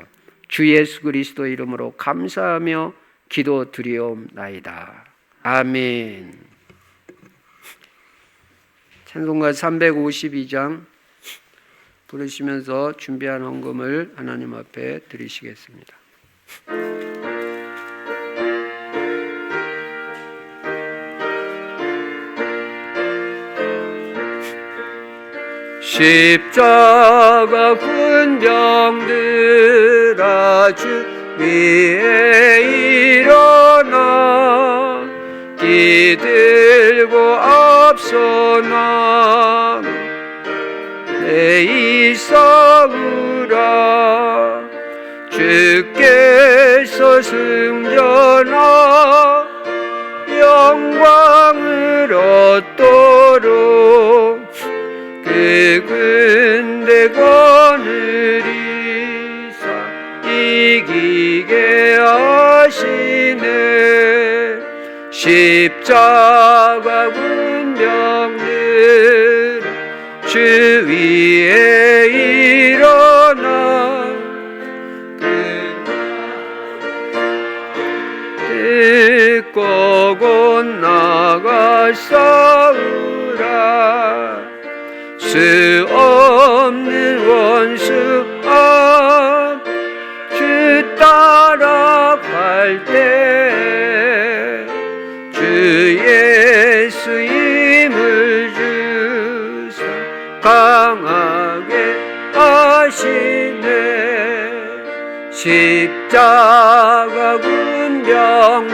주 예수 그리스도 이름으로 감사하며 기도드리옵나이다. 아멘. 찬송가 352장 부르시면서 준비한 헌금을 하나님 앞에 드리시겠습니다. 십자가 군병들아 주 위에 일어나 기들고 앞서 나가 내 싸우라 주께서 승전하 영광을 얻도록 그 군대 거느리사 이기게 하시네 십자가 군병들 주 위에 일어나 듣고 곧 나가 싸우라 수 없는 원수 앞 주 따라갈 때 주 예수 힘을 주사 강하게 하시네 십자가 군병들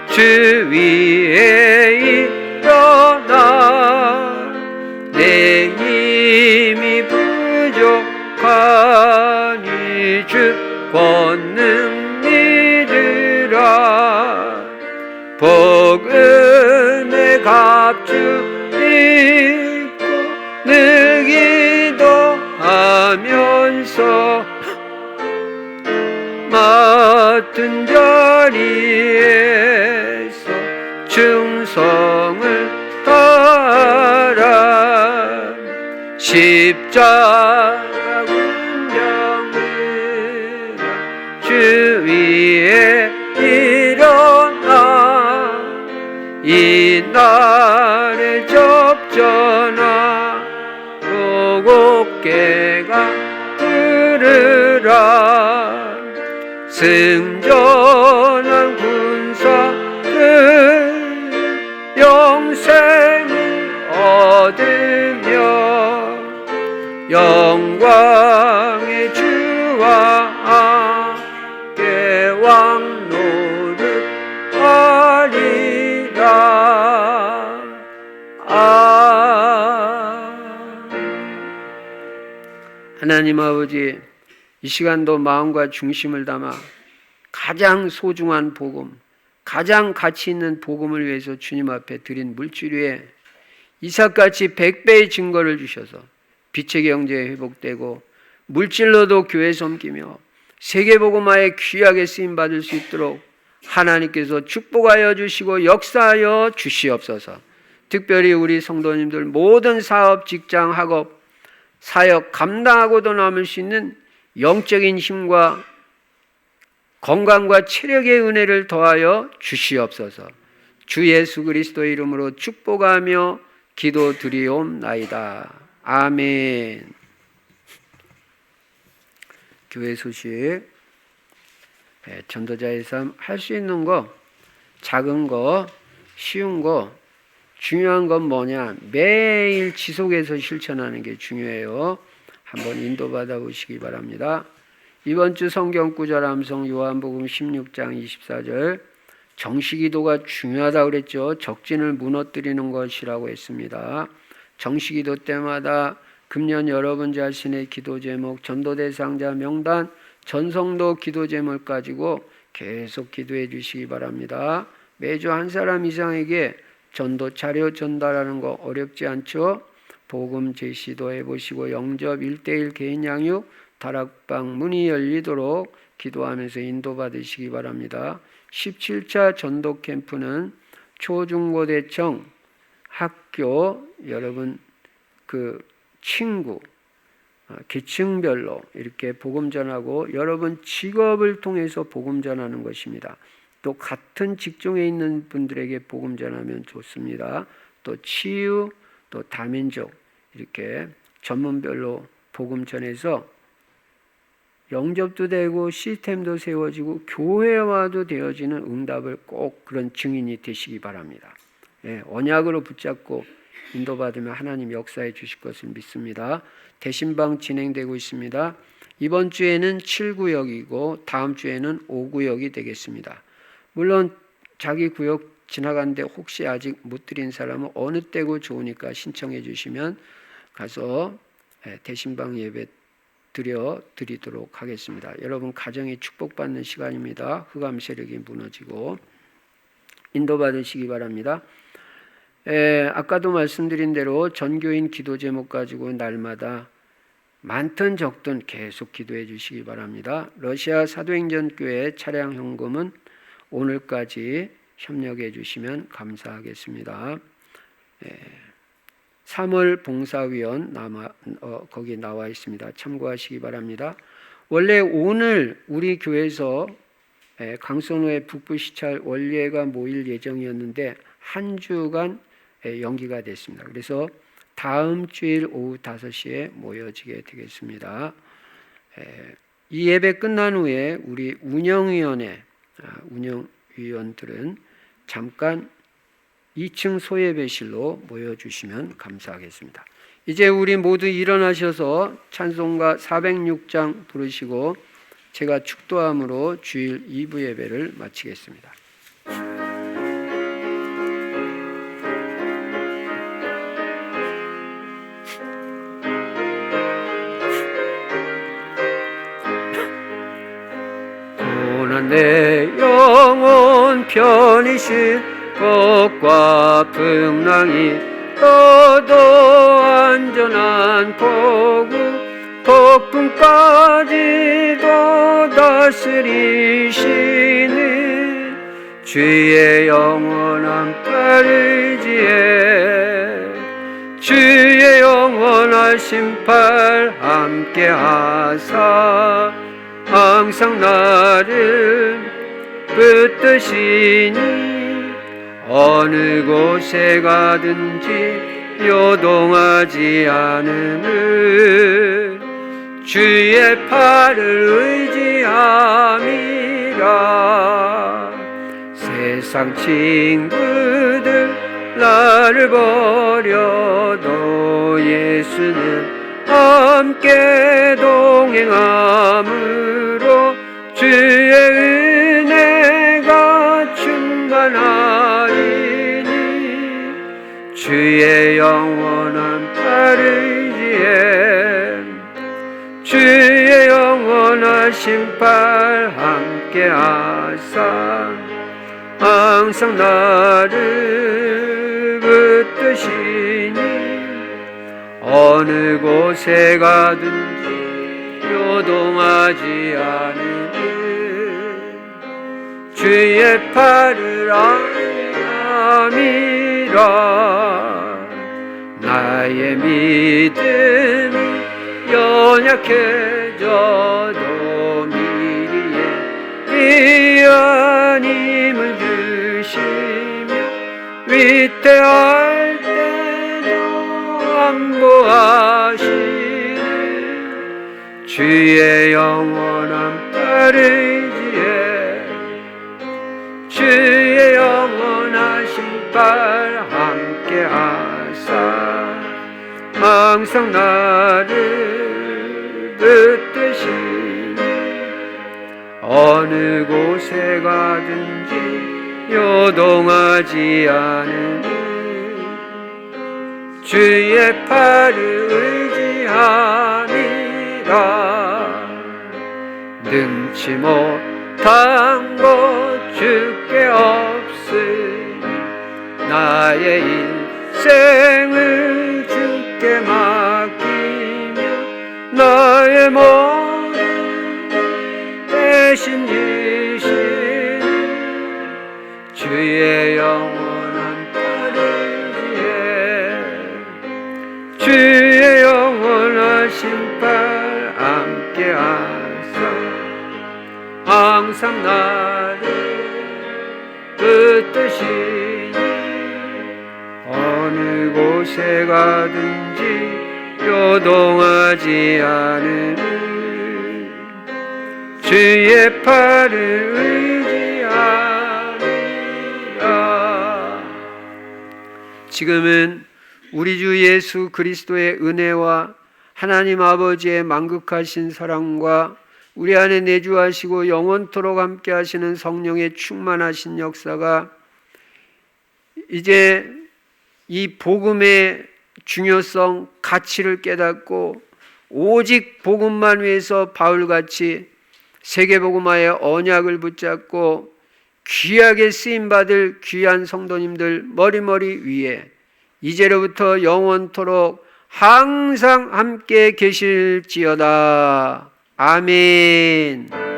주 위에 일어나 내 힘이 부족하니 주 권능 믿으라 복음의 갑주 입고 느기도 하면서 맡은 자리에서 충성을 다하라 십자가 군병들아 주 위에 일어나 이 날에 접전하 고곱게가 들으라 승전한 군사들 영생을 얻으며 영광의 주와 함께 왕노릇하리라. 하나님 아버지, 이 시간도 마음과 중심을 담아 가장 소중한 복음, 가장 가치 있는 복음을 위해서 주님 앞에 드린 물질 위에 이삭같이 100배의 증거를 주셔서 빛의 경제에 회복되고 물질로도 교회 섬기며 세계복음화에 귀하게 쓰임받을 수 있도록 하나님께서 축복하여 주시고 역사하여 주시옵소서. 특별히 우리 성도님들 모든 사업, 직장, 학업, 사역 감당하고도 남을 수 있는 영적인 힘과 건강과 체력의 은혜를 더하여 주시옵소서. 주 예수 그리스도의 이름으로 축복하며 기도드리옵나이다. 아멘. 교회 소식. 전도자의 삶 할 수 있는 거, 작은 거, 쉬운 거, 중요한 건 뭐냐? 매일 지속해서 실천하는 게 중요해요. 한번 인도받아 보시기 바랍니다. 이번 주 성경 구절 암송 요한복음 16장 24절. 정시기도가 중요하다고 그랬죠. 적진을 무너뜨리는 것이라고 했습니다. 정시기도 때마다 금년 여러분 자신의 기도 제목, 전도 대상자 명단, 전성도 기도 제목 가지고 계속 기도해 주시기 바랍니다. 매주 한 사람 이상에게 전도 자료 전달하는 거 어렵지 않죠? 복음 제시도 해보시고 영접 1:1 개인 양육 다락방 문이 열리도록 기도하면서 인도받으시기 바랍니다. 17차 전도 캠프는 초중고대청 학교 여러분 그 친구 계층별로 이렇게 복음 전하고 여러분 직업을 통해서 복음 전하는 것입니다. 또 같은 직종에 있는 분들에게 복음 전하면 좋습니다. 또 치유, 또 다민족 이렇게 전문별로 복음 전해서 영접도 되고 시스템도 세워지고 교회화도 되어지는 응답을 꼭 그런 증인이 되시기 바랍니다. 언약으로 붙잡고 인도받으며 하나님 역사해 주실 것을 믿습니다. 대신방 진행되고 있습니다. 이번 주에는 7구역이고 다음 주에는 5구역이 되겠습니다. 물론 자기 구역 지나갔는데 혹시 아직 못 드린 사람은 어느 때고 좋으니까 신청해 주시면 가서 대신방 예배 드리도록 하겠습니다. 여러분 가정이 축복받는 시간입니다. 흑암 세력이 무너지고 인도받으시기 바랍니다. 아까도 말씀드린 대로 전교인 기도 제목 가지고 날마다 많든 적든 계속 기도해 주시기 바랍니다. 러시아 사도행전교회 차량 현금은 오늘까지 협력해 주시면 감사하겠습니다. 3월 봉사위원 거기 나와 있습니다. 참고하시기 바랍니다. 원래 오늘 우리 교회에서 강선호의 북부시찰 원례가 모일 예정이었는데 한 주간 연기가 됐습니다. 그래서 다음 주일 오후 5시에 모여지게 되겠습니다. 이 예배 끝난 후에 우리 운영위원들은 잠깐 2층 소예배실로 모여주시면 감사하겠습니다. 이제 우리 모두 일어나셔서 찬송가 406장 부르시고 제가 축도함으로 주일 2부 예배를 마치겠습니다. 고난 내 영혼 편이신 복과 풍랑이 떠도 안전한 폭풍까지도 다스리시는 주의 영원한 팔의지에 주의 영원하신 팔 함께 하사 항상 나를 붙드시니 어느 곳에 가든지 요동하지 않음을 주의 팔을 의지함이라. 세상 친구들 나를 버려도 예수는 함께 동행함으로 주의 은혜가 충만하리니 주의 영원한 팔의지에 주의 영원하신 팔 함께 하사 항상 나를 붙드시니 어느 곳에 가든지 요동하지 않으니 주의 팔을 아니함이라. 나의 믿음이 연약해져도 미리에 위한 힘을 주시며 위태할 때도 안보하시는 주의 영원한 팔의지에 주의 영원하신 팔 함께 하사 항상 나를 붙드시니 어느 곳에 가든지 요동하지 않으니 주의 팔을 의지함이라. 능치 못한 것 주께 없으니 나의 인생을 주께 맡기며 나의 모든 대신 지신 주의 영원한 팔의지에 주의 영원하신 팔 함께 하사 항상 나를 붙드시니 어느 곳에 가든지 요동하지 않으니 주의 팔을 의지하리라. 지금은 우리 주 예수 그리스도의 은혜와 하나님 아버지의 만극하신 사랑과 우리 안에 내주하시고 영원토록 함께 하시는 성령의 충만하신 역사가 이제 이 복음의 중요성, 가치를 깨닫고 오직 복음만 위해서 바울같이 세계복음화의 언약을 붙잡고 귀하게 쓰임받을 귀한 성도님들 머리머리 위에 이제로부터 영원토록 항상 함께 계실지어다. 아멘.